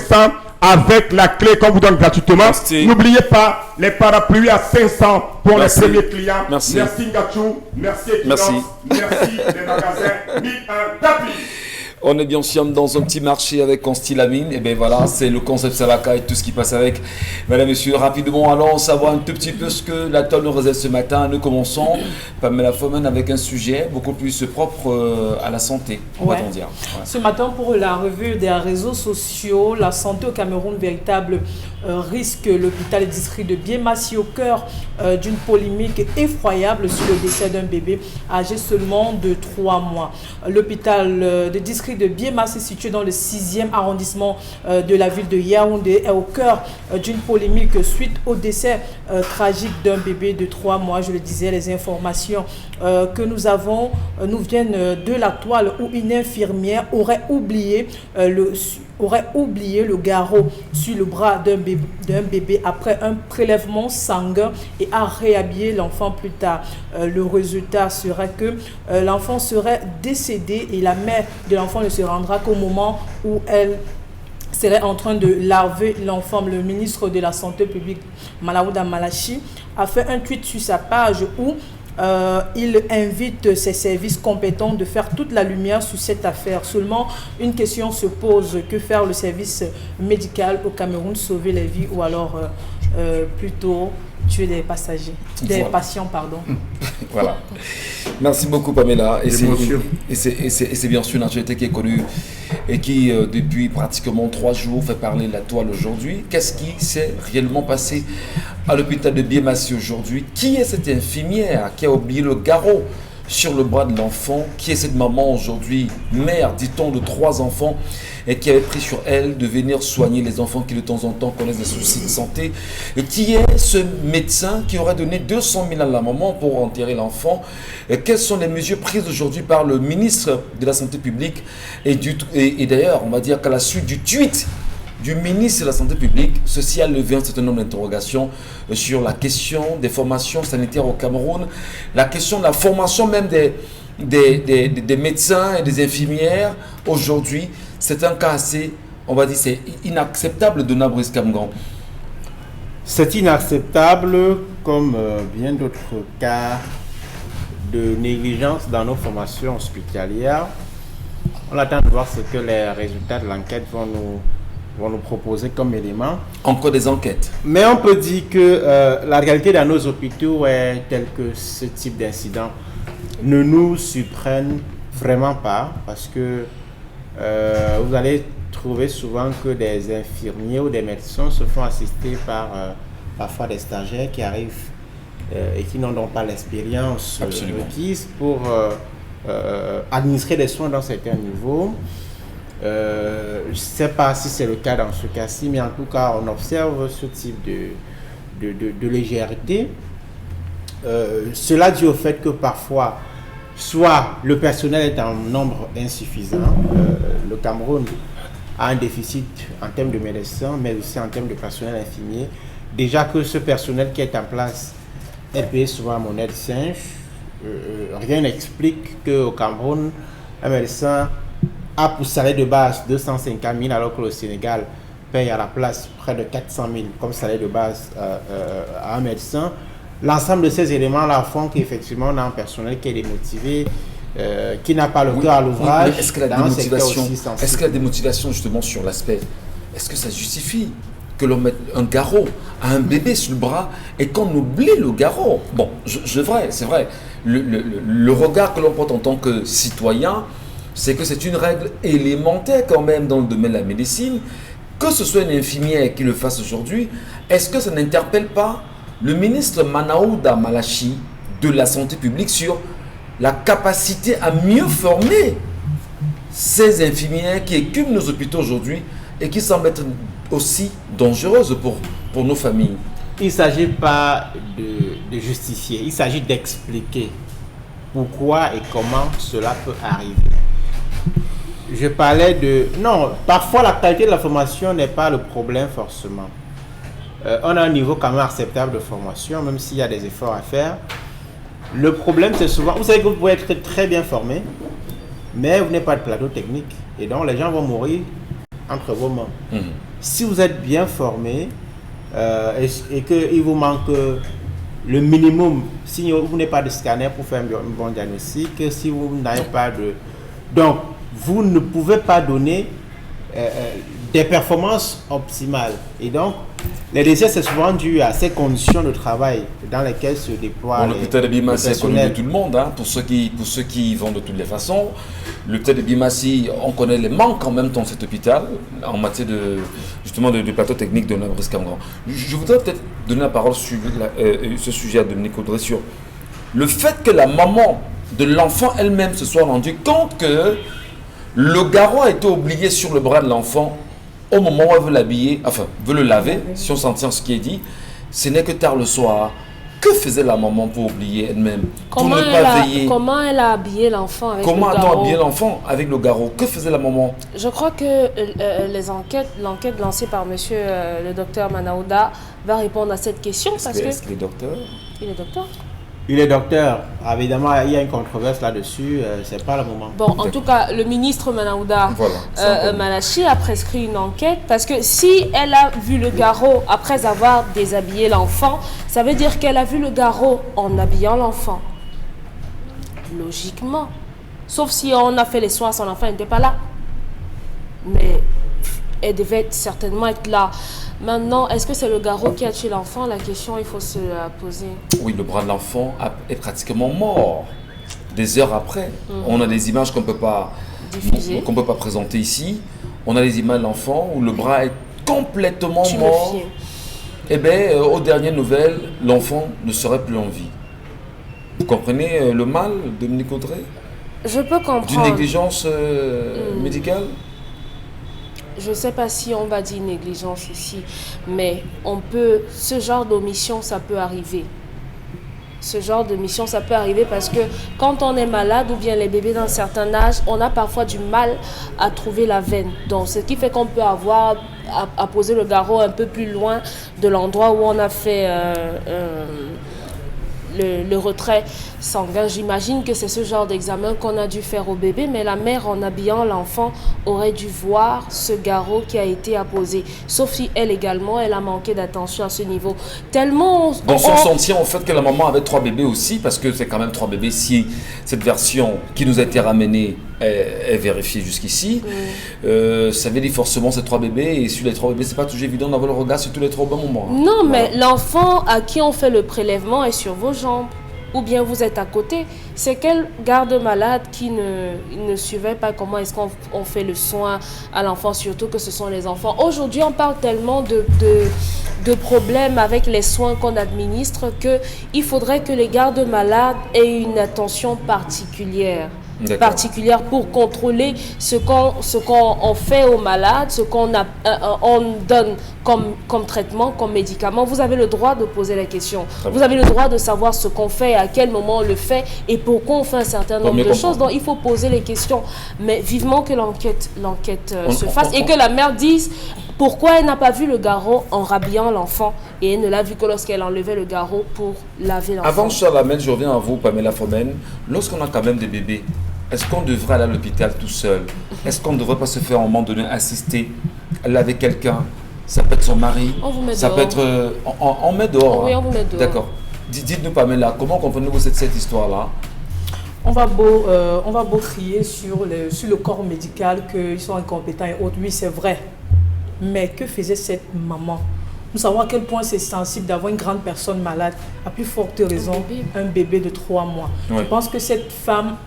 500 avec la clé qu'on vous donne gratuitement. N'oubliez pas les parapluies à 500 pour les premiers clients. Merci. Merci Ngachou, merci Equinox, merci les magasins 1001 tapis. On est bien sûr dans un petit marché avec Constilamine. Et bien voilà, c'est le concept Salaka et tout ce qui passe avec. Mesdames, Messieurs, rapidement, allons savoir un tout petit peu ce que la tonne nous réserve ce matin. Nous commençons, Pamela Fomen, avec un sujet beaucoup plus propre à la santé, on va dire. Ouais. Ce matin, pour la revue des réseaux sociaux, la santé au Cameroun, véritable risque. L'hôpital et district de Biémassi au cœur d'une polémique effroyable sur le décès d'un bébé âgé seulement de 3 mois. L'hôpital de district de Biémassi, situé dans le 6e arrondissement de la ville de Yaoundé, est au cœur d'une polémique suite au décès tragique d'un bébé de 3 mois. Je le disais, les informations que nous avons nous viennent de la toile où une infirmière aurait oublié le garrot sur le bras d'un bébé après un prélèvement sanguin et a réhabillé l'enfant plus tard. Le résultat serait que l'enfant serait décédé et la mère de l'enfant ne se rendra qu'au moment où elle serait en train de laver l'enfant. Le ministre de la Santé publique, Malaouda Malachi, a fait un tweet sur sa page où il invite ses services compétents de faire toute la lumière sur cette affaire. Seulement, une question se pose: que faire le service médical au Cameroun? Sauver les vies ou alors plutôt tuer des passagers, des patients, pardon. Voilà. Merci beaucoup, Pamela. Et c'est bien sûr une actualité qui est connue et qui, depuis pratiquement 3 jours, fait parler de la toile aujourd'hui. Qu'est-ce qui s'est réellement passé à l'hôpital de Biémassi aujourd'hui? Qui est cette infirmière qui a oublié le garrot sur le bras de l'enfant? Qui est cette maman aujourd'hui, mère, dit-on, de 3 enfants, et qui avait pris sur elle de venir soigner les enfants qui de temps en temps connaissent des soucis de santé? Et qui est ce médecin qui aurait donné 200 000 à la maman pour enterrer l'enfant? Et quelles sont les mesures prises aujourd'hui par le ministre de la Santé publique? Et d'ailleurs, on va dire qu'à la suite du tweet du ministre de la Santé publique, ceci a levé un certain nombre d'interrogations sur la question des formations sanitaires au Cameroun, la question de la formation même des médecins et des infirmières. Aujourd'hui, c'est un cas assez, on va dire, c'est inacceptable de Nabrice Kamgan. C'est inacceptable, comme bien d'autres cas de négligence dans nos formations hospitalières. On attend de voir ce que les résultats de l'enquête vont nous proposer comme élément. Encore des enquêtes. Mais on peut dire que la réalité dans nos hôpitaux est telle que ce type d'incident ne nous surprennent vraiment pas, parce que vous allez trouver souvent que des infirmiers ou des médecins se font assister par parfois des stagiaires qui arrivent et qui n'ont donc pas l'expérience requise pour administrer des soins dans certains niveaux. Je ne sais pas si c'est le cas dans ce cas-ci, mais en tout cas, on observe ce type de légèreté. Cela dû au fait que parfois, soit le personnel est en nombre insuffisant, le Cameroun a un déficit en termes de médecins, mais aussi en termes de personnel infirmier. Déjà que ce personnel qui est en place est payé souvent à monnaie de singe. Rien n'explique qu'au Cameroun, un médecin a pour salaire de base 250 000, alors que le Sénégal paye à la place près de 400 000 comme salaire de base à un médecin. L'ensemble de ces éléments-là font qu'effectivement, on a un personnel qui est démotivé, qui n'a pas le cœur à l'ouvrage. Est-ce qu'il y a des motivations justement sur l'aspect? Est-ce que ça justifie que l'on mette un garrot à un bébé sur le bras et qu'on oublie le garrot? Bon, c'est vrai. Le regard que l'on porte en tant que citoyen, c'est que c'est une règle élémentaire quand même dans le domaine de la médecine. Que ce soit une infirmière qui le fasse aujourd'hui, est-ce que ça n'interpelle pas le ministre Malaouda Malachi de la Santé publique sur la capacité à mieux former ces infirmières qui écument nos hôpitaux aujourd'hui et qui semblent être aussi dangereuses pour nos familles? Il ne s'agit pas de justifier, il s'agit d'expliquer pourquoi et comment cela peut arriver. Je parlais de... Non, parfois la qualité de la formation n'est pas le problème forcément. On a un niveau quand même acceptable de formation, même s'il y a des efforts à faire. Le problème, c'est souvent... Vous savez que vous pouvez être très bien formé, mais vous n'avez pas de plateau technique. Et donc, les gens vont mourir entre vos mains. Si vous êtes bien formé et qu'il vous manque le minimum, si vous n'avez pas de scanner pour faire un bon diagnostic, si vous n'avez pas de... Donc, vous ne pouvez pas donner des performances optimales. Et donc, les décès, c'est souvent dû à ces conditions de travail dans lesquelles se déploient l'hôpital de Bimassi est connu de tout le monde, hein, pour ceux qui y vont de toutes les façons. L'hôpital de Bimassi, on connaît les manques en même temps de cet hôpital en matière de plateau technique de Brice Camgrand. Je voudrais peut-être donner la parole sur ce sujet à Dominique Audrey sur le fait que la maman de l'enfant elle-même se soit rendue compte que le garrot a été oublié sur le bras de l'enfant au moment où elle veut l'habiller, enfin, veut le laver, si on s'en tient à ce qui est dit. Ce n'est que tard le soir. Que faisait la maman pour oublier elle-même? Comment elle a habillé l'enfant avec le garrot? Comment a-t-on habillé l'enfant avec le garrot? Que faisait la maman? Je crois que l'enquête lancée par monsieur le docteur Manaouda va répondre à cette question. Est-ce qu'il est docteur? Il est docteur. Il est docteur. Évidemment, il y a une controverse là-dessus. C'est pas le moment. Bon, en tout cas, le ministre Manaouda Malachi a prescrit une enquête parce que si elle a vu le garrot après avoir déshabillé l'enfant, ça veut dire qu'elle a vu le garrot en habillant l'enfant. Logiquement. Sauf si on a fait les soins, son enfant n'était pas là. Mais elle devait certainement être là. Maintenant, est-ce que c'est le garrot qui a tué l'enfant? La question, il faut se la poser. Oui, le bras de l'enfant est pratiquement mort. Des heures après, on a des images qu'on ne peut pas présenter ici. On a des images de l'enfant où le bras est complètement mort. Eh bien, aux dernières nouvelles, l'enfant ne serait plus en vie. Vous comprenez le mal, Dominique Audrey? Je peux comprendre. D'une négligence médicale? Je ne sais pas si on va dire négligence ici, mais ce genre d'omission, ça peut arriver. Ce genre de mission, ça peut arriver parce que quand on est malade ou bien les bébés d'un certain âge, on a parfois du mal à trouver la veine. Donc, ce qui fait qu'on peut avoir à poser le garrot un peu plus loin de l'endroit où on a fait le retrait sanguin. J'imagine que c'est ce genre d'examen qu'on a dû faire au bébé, mais la mère, en habillant l'enfant, aurait dû voir ce garrot qui a été apposé. Sauf si elle également, elle a manqué d'attention à ce niveau. Tellement... Donc, on tient au fait que la maman avait 3 bébés aussi, parce que c'est quand même 3 bébés. Si cette version qui nous a été ramenée est vérifiée jusqu'ici, ça veut dire forcément ces 3 bébés, et sur les 3 bébés, c'est pas toujours évident d'avoir le regard sur tous les 3 au bon moment. Hein. Non, mais l'enfant à qui on fait le prélèvement est sur vos jambes. Ou bien vous êtes à côté. C'est quel garde malade qui ne suivait pas comment est-ce qu'on fait le soin à l'enfant, surtout que ce sont les enfants. Aujourd'hui, on parle tellement de problèmes avec les soins qu'on administre qu'il faudrait que les gardes malades aient une attention particulière pour contrôler ce qu'on fait aux malades, ce qu'on donne comme traitement, comme médicament. Vous avez le droit de poser la question. Vous avez le droit de savoir ce qu'on fait, à quel moment on le fait et pourquoi on fait un certain nombre de choses. Donc, il faut poser les questions. Mais vivement que l'enquête se fasse et que la mère dise pourquoi elle n'a pas vu le garrot en rhabillant l'enfant et elle ne l'a vu que lorsqu'elle enlevait le garrot pour laver l'enfant. Avant Charlamène, je reviens à vous, Pamela Fomen. Lorsqu'on a quand même des bébés, est-ce qu'on devrait aller à l'hôpital tout seul? Est-ce qu'on ne devrait pas se faire à un moment donné assister, aller avec quelqu'un? Ça peut être son mari. On vous met ça dehors. peut être... on met dehors. Oui, on vous met dehors. D'accord. Dites-nous, Pamela, comment comprenez-vous cette histoire-là? On va beau crier sur le corps médical qu'ils sont incompétents et autres. Oui, c'est vrai. Mais que faisait cette maman? Nous savons à quel point c'est sensible d'avoir une grande personne malade, à plus forte raison un bébé de 3 mois. Oui. Je pense que cette femme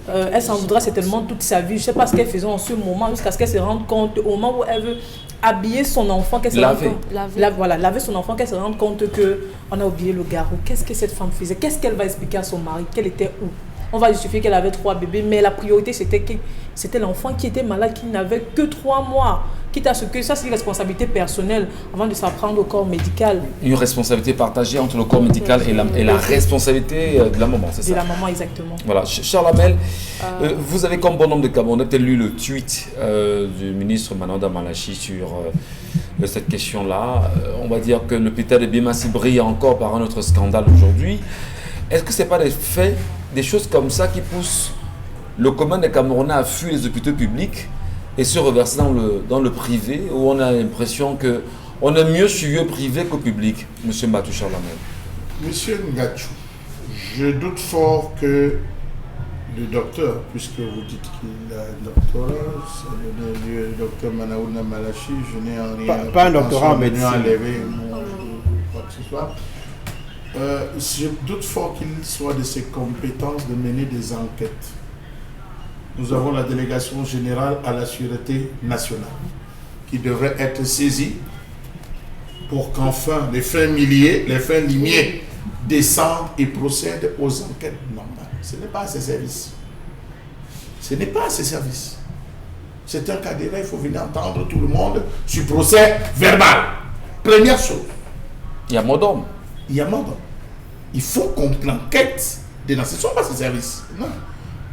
elle s'en voudra certainement toute sa vie. Je ne sais pas ce qu'elle faisait en ce moment, jusqu'à ce qu'elle se rende compte, au moment où elle veut habiller son enfant, qu'elle se rende compte, laver son enfant, qu'elle se rende compte qu'on a oublié le garrot. Qu'est-ce que cette femme faisait? Qu'est-ce qu'elle va expliquer à son mari? Qu'elle était où? On va justifier qu'elle avait 3 bébés, mais la priorité c'était l'enfant qui était malade, qui n'avait que 3 mois. Quitte à ce que ça, c'est une responsabilité personnelle avant de s'apprendre au corps médical. Une responsabilité partagée entre le corps médical et la responsabilité de la maman, c'est ça? De la maman, exactement. Voilà. Charles Hamel, vous avez comme bon nombre de Camerounais peut-être lu le tweet du ministre Manaouda Malachi sur cette question-là. On va dire que l'hôpital de Bimassi brille encore par un autre scandale aujourd'hui. Est-ce que ce n'est pas des faits, des choses comme ça qui poussent le commun des Camerounais à fuir les hôpitaux publics et se reverser dans le privé, où on a l'impression qu'on est mieux suivi au privé qu'au public? Monsieur Mbatou Charlamel. Monsieur Ngachou, je doute fort que le docteur, puisque vous dites qu'il a un doctorat, le docteur Manaouna Malachi, je n'ai en rien. Pas un doctorat en médecine. Quoi que ce soit. Je doute fort qu'il soit de ses compétences de mener des enquêtes. Nous avons la délégation générale à la sûreté nationale qui devrait être saisie pour qu'enfin les fins milliers, les fins limiers descendent et procèdent aux enquêtes normales. Ce n'est pas à ses services. Ce n'est pas à ses services. C'est un cas d'erreur, il faut venir entendre tout le monde sur procès verbal. Première chose. Il y a mot d'homme. Il y a mot d'homme. Il faut qu'on enquête des ce ne sont pas ses services. Non.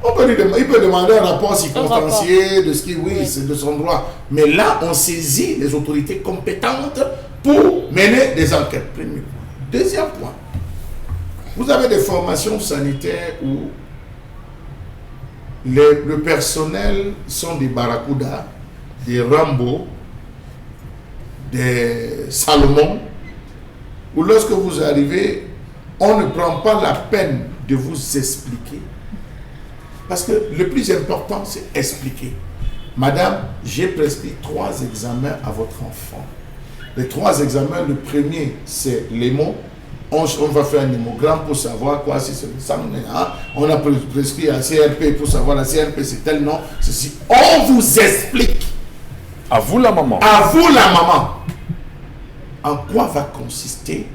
Il peut demander un rapport circonstancié de ce qui, oui, c'est de son droit. Mais là, on saisit les autorités compétentes pour mener des enquêtes. Premier point. Deuxième point. Vous avez des formations sanitaires où le personnel sont des barracudas, des Rambo, des Salomon, où lorsque vous arrivez, on ne prend pas la peine de vous expliquer. Parce que le plus important, c'est expliquer. Madame, j'ai prescrit 3 examens à votre enfant. Les 3 examens, le premier, c'est les mots. On va faire un hémogramme pour savoir quoi, si c'est le sang. On a prescrit un CRP pour savoir la CRP, c'est tel nom, ceci. On vous explique. À vous la maman. À vous la maman. En quoi va consister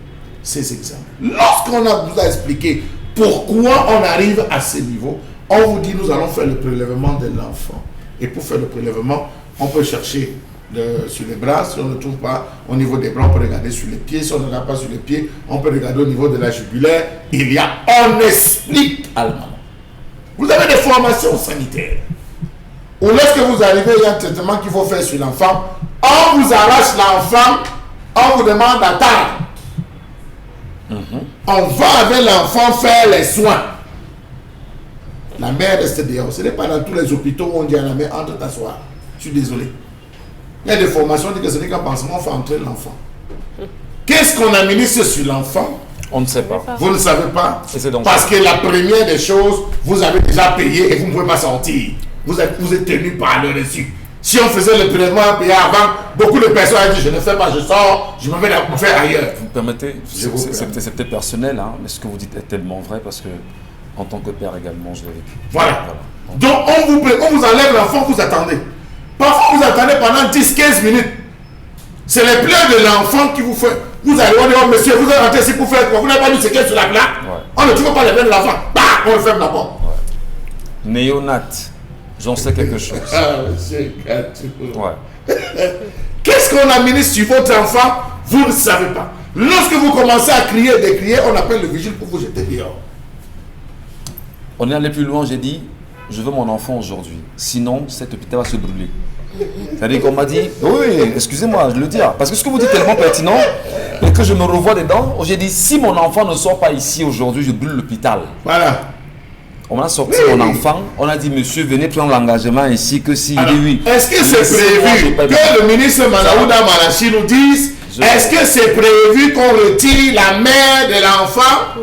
ces examens? Lorsqu'on vous a expliqué pourquoi on arrive à ce niveau, on vous dit nous allons faire le prélèvement de l'enfant. Et pour faire le prélèvement, on peut chercher sur les bras. Si on ne trouve pas au niveau des bras, on peut regarder sur les pieds. Si on ne regarde pas sur les pieds, on peut regarder au niveau de la jugulaire. On explique à la maman. Vous avez des formations sanitaires. Ou lorsque vous arrivez, il y a un traitement qu'il faut faire sur l'enfant. On vous arrache l'enfant, on vous demande d'attendre. On va avec l'enfant faire les soins. La mère reste dehors. Ce n'est pas dans tous les hôpitaux où on dit à la mère, entre t'asseoir. Je suis désolé. Il y a des formations qui disent que ce n'est qu'un pansement, on fait entrer l'enfant. Qu'est-ce qu'on administre sur l'enfant? On ne sait pas. Vous ne savez pas. Donc parce que la première des choses, vous avez déjà payé et vous ne pouvez pas sortir. Vous êtes tenu par le reçu. Si on faisait le prélèvement payé avant, beaucoup de personnes ont dit je ne fais pas, je sors, je me vais la faire ailleurs. Vous permettez, c'est peut-être personnel, hein, mais ce que vous dites est tellement vrai parce que en tant que père également, je l'ai vécu. Voilà. Donc on vous enlève l'enfant, vous attendez. Parfois vous attendez pendant 10-15 minutes. C'est les pleurs de l'enfant qui vous fait. Vous allez dire, oh monsieur, vous êtes rentré ici pour faire quoi? Vous n'avez pas dit ce qu'il y a sur la plaque. On ne trouve pas les pleurs de l'enfant. Bah, on le ferme la porte. Néonat, j'en sais quelque chose. Ah, monsieur Gatou. Qu'est-ce qu'on administre sur votre enfant? Vous ne savez pas. Lorsque vous commencez à crier, décrier, on appelle le vigile pour vous jeter dehors. On est allé plus loin, j'ai dit, je veux mon enfant aujourd'hui. Sinon, cet hôpital va se brûler. C'est-à-dire qu'on m'a dit, oui, excusez-moi, je le dis, parce que ce que vous dites est tellement pertinent, et que je me revois dedans, j'ai dit, si mon enfant ne sort pas ici aujourd'hui, je brûle l'hôpital. Voilà. On a sorti mon enfant, on a dit, monsieur, venez prendre l'engagement ici, que si, il dit oui. Est-ce que c'est prévu que le ministre Manaouda Malachi nous dise, est-ce que c'est prévu qu'on retire la mère de l'enfant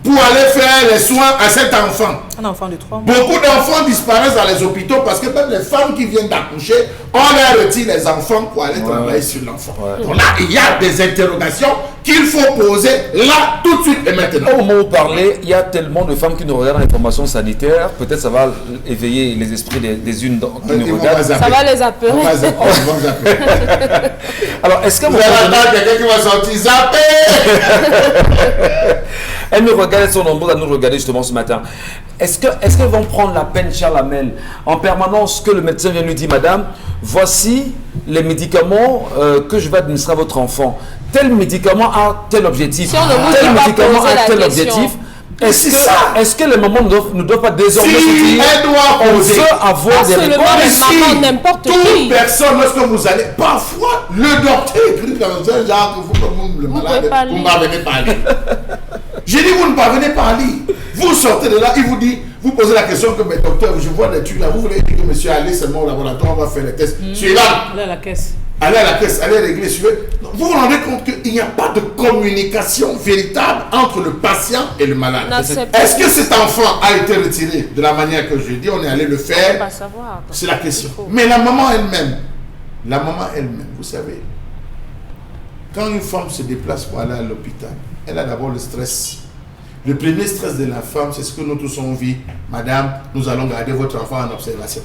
pour aller faire les soins à cet enfant? Un enfant de 3 mois. Beaucoup d'enfants disparaissent dans les hôpitaux parce que même les femmes qui viennent d'accoucher, on leur retire les enfants pour aller travailler sur l'enfant. Donc là, il y a des interrogations qu'il faut poser là, tout de suite et maintenant. Au moment où vous parlez, il y a tellement de femmes qui nous regardent l'information sanitaire. Peut-être ça va éveiller les esprits des unes qui nous regardent. Ça va les appeler. On va zapper. Alors, est-ce que vous allez attendre quelqu'un qui va sortir zapper? Elles nous regardent, elles sont nombreuses à nous regarder justement ce matin. Est-ce qu'elles vont prendre la peine, chère Lamel, en permanence que le médecin vient lui dire, madame, voici les médicaments que je vais administrer à votre enfant. Tel médicament a tel objectif. Si on ne vous tel dit pas médicament poser a la tel question. objectif. Est-ce que les mamans ne doivent pas désormais se dire, on veut avoir des réponses? N'importe qui. Toute personne, lorsque vous allez, parfois, le docteur écrit dans un genre que vous, comme le malade, vous ne parvenez pas à lire. J'ai dit, vous ne parvenez pas à lire. Vous sortez de là, il vous dit, vous posez la question que mes docteurs, je vois des trucs là, vous voulez dire que monsieur allez seulement au laboratoire, on va faire les tests. Je suis là. Là, la caisse. aller à la caisse, aller régler, vous vous rendez compte qu'il n'y a pas de communication véritable entre le patient et le malade. Est-ce que cet enfant a été retiré de la manière que je dis, on est allé le faire? On va savoir. C'est la question. Mais la maman elle-même, vous savez, quand une femme se déplace pour aller à l'hôpital, elle a d'abord le stress. Le premier stress de la femme, c'est ce que nous tous on vit. Madame, nous allons garder votre enfant en observation.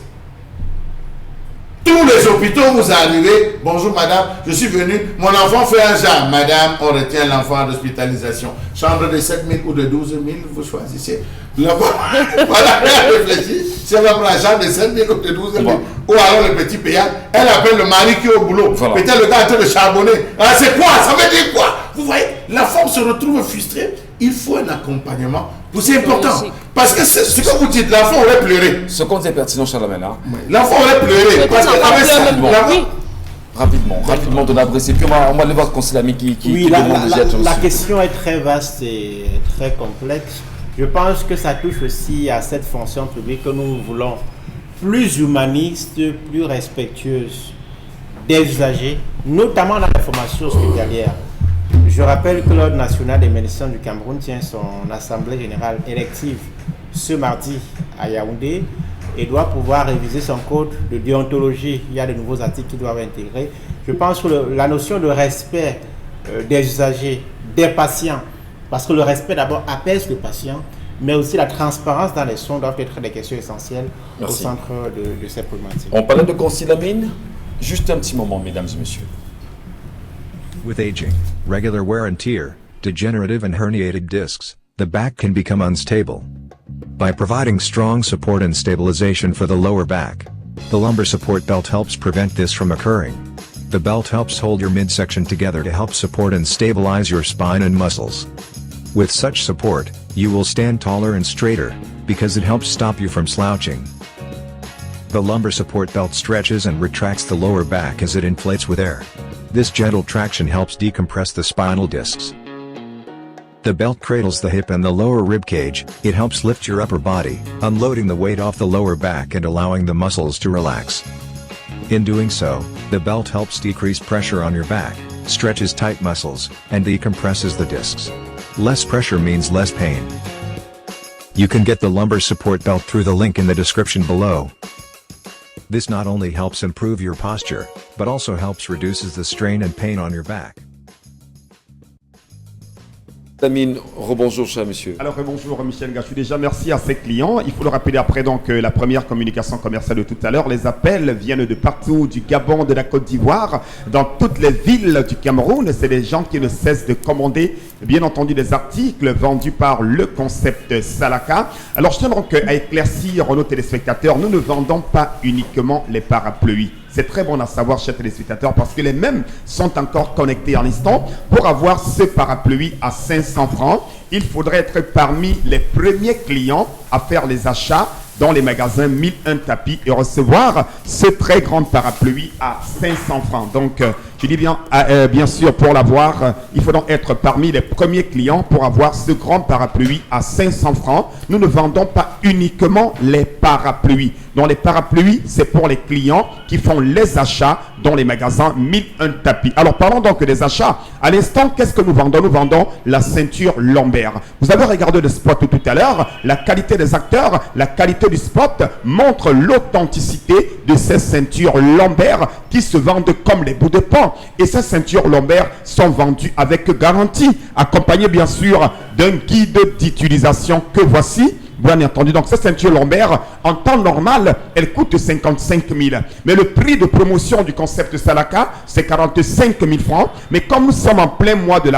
Tous les hôpitaux, vous arrivez, bonjour madame, je suis venu, mon enfant fait un genre. Madame, on retient l'enfant d'hospitalisation. Chambre de 7 000 ou de 12 000, vous choisissez. Voilà, elle réfléchit. Si elle va prendre la chambre de 7 000 ou de 12 000, ou alors le petit payant, elle appelle le mari qui est au boulot. Voilà. Peut-être le gars est en train de charbonner. Ah, c'est quoi? Ça veut dire quoi? Vous voyez, la femme se retrouve frustrée. Il faut un accompagnement. C'est important. Parce que ce que vous dites, l'enfant aurait pleuré. Ce qu'on dit pertinent, Charlemagne. L'enfant aurait pleuré. Parce qu'avec ça, rapidement, de l'adresser. Puis on va aller voir Consilami qui demande la question est très vaste et très complexe. Je pense que ça touche aussi à cette fonction publique que nous voulons plus humaniste, plus respectueuse des usagers, notamment dans la formation hospitalière. Je rappelle que l'Ordre national des médecins du Cameroun tient son assemblée générale élective ce mardi à Yaoundé et doit pouvoir réviser son code de déontologie. Il y a de nouveaux articles qui doivent intégrer. Je pense que la notion de respect des usagers, des patients, parce que le respect d'abord apaise le patient, mais aussi la transparence dans les soins doivent être des questions essentielles au centre de cette problématique. On parlait de Consilamine. Juste un petit moment, mesdames et messieurs. With aging, regular wear and tear, degenerative and herniated discs, the back can become unstable. By providing strong support and stabilization for the lower back, the lumbar support belt helps prevent this from occurring. The belt helps hold your midsection together to help support and stabilize your spine and muscles. With such support, you will stand taller and straighter, because it helps stop you from slouching. The lumbar support belt stretches and retracts the lower back as it inflates with air. This gentle traction helps decompress the spinal discs. The belt cradles the hip and the lower rib cage. It helps lift your upper body, unloading the weight off the lower back and allowing the muscles to relax. In doing so, the belt helps decrease pressure on your back, stretches tight muscles, and decompresses the discs. Less pressure means less pain. You can get the lumbar support belt through the link in the description below. This not only helps improve your posture, but also helps reduces the strain and pain on your back. Tamine, rebonjour cher monsieur. Alors rebonjour Michel Gachou, déjà merci à ses clients. Il faut le rappeler après donc la première communication commerciale de tout à l'heure. Les appels viennent de partout, du Gabon, de la Côte d'Ivoire, dans toutes les villes du Cameroun. C'est des gens qui ne cessent de commander, bien entendu, des articles vendus par le concept Salaka. Alors je tiens donc à éclaircir nos téléspectateurs, nous ne vendons pas uniquement les parapluies. C'est très bon à savoir, chers téléspectateurs, parce que les mêmes sont encore connectés en instant. Pour avoir ce parapluie à 500 francs, il faudrait être parmi les premiers clients à faire les achats dans les magasins 1001 tapis et recevoir ce très grand parapluie à 500 francs. Donc, je dis bien sûr, pour l'avoir, il faut donc être parmi les premiers clients pour avoir ce grand parapluie à 500 francs. Nous ne vendons pas uniquement les parapluies. Donc, les parapluies, c'est pour les clients qui font les achats dans les magasins 1001 tapis. Alors, parlons donc des achats. À l'instant, qu'est-ce que nous vendons? Nous vendons la ceinture lombaire. Vous avez regardé le spot tout à l'heure. La qualité des acteurs, la qualité du spot montre l'authenticité de ces ceintures lombaires qui se vendent comme les bouts de pain. Et ces ceintures lombaires sont vendues avec garantie, accompagnées bien sûr d'un guide d'utilisation que voici. Bien entendu, donc cette ceinture lombaire, en temps normal, elle coûte 55 000. Mais le prix de promotion du concept Salaka, c'est 45 000 francs. Mais comme nous sommes en plein mois de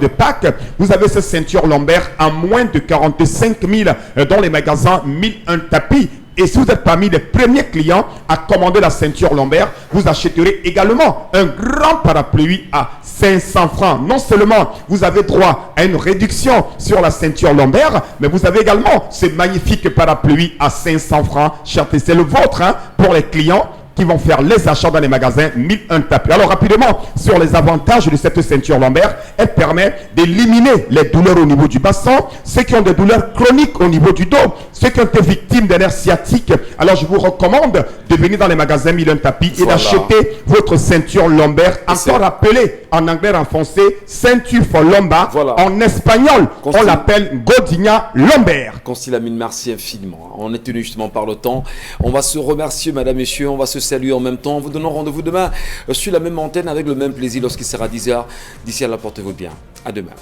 Pâques, vous avez cette ceinture lombaire à moins de 45 000 dans les magasins 1001 tapis. Et si vous êtes parmi les premiers clients à commander la ceinture lombaire, vous achèterez également un grand parapluie à 500 francs. Non seulement vous avez droit à une réduction sur la ceinture lombaire, mais vous avez également ce magnifique parapluie à 500 francs. C'est le vôtre pour les clients qui vont faire les achats dans les magasins 1001 tapis. Alors rapidement, sur les avantages de cette ceinture lombaire, elle permet d'éliminer les douleurs au niveau du bassin, ceux qui ont des douleurs chroniques au niveau du dos, ceux qui ont été victimes d'un nerf sciatique. Alors je vous recommande de venir dans les magasins 1001 tapis et d'acheter votre ceinture lombaire, encore appelée en anglais en français ceinture for lumbar, en espagnol on l'appelle Godinha lombaire. Constilamine, merci infiniment. On est tenu justement par le temps. On va se remercier, madame, messieurs. On va se saluer en même temps. Vous donnons rendez-vous demain sur la même antenne avec le même plaisir lorsqu'il sera 10h. D'ici là, portez-vous bien. À demain.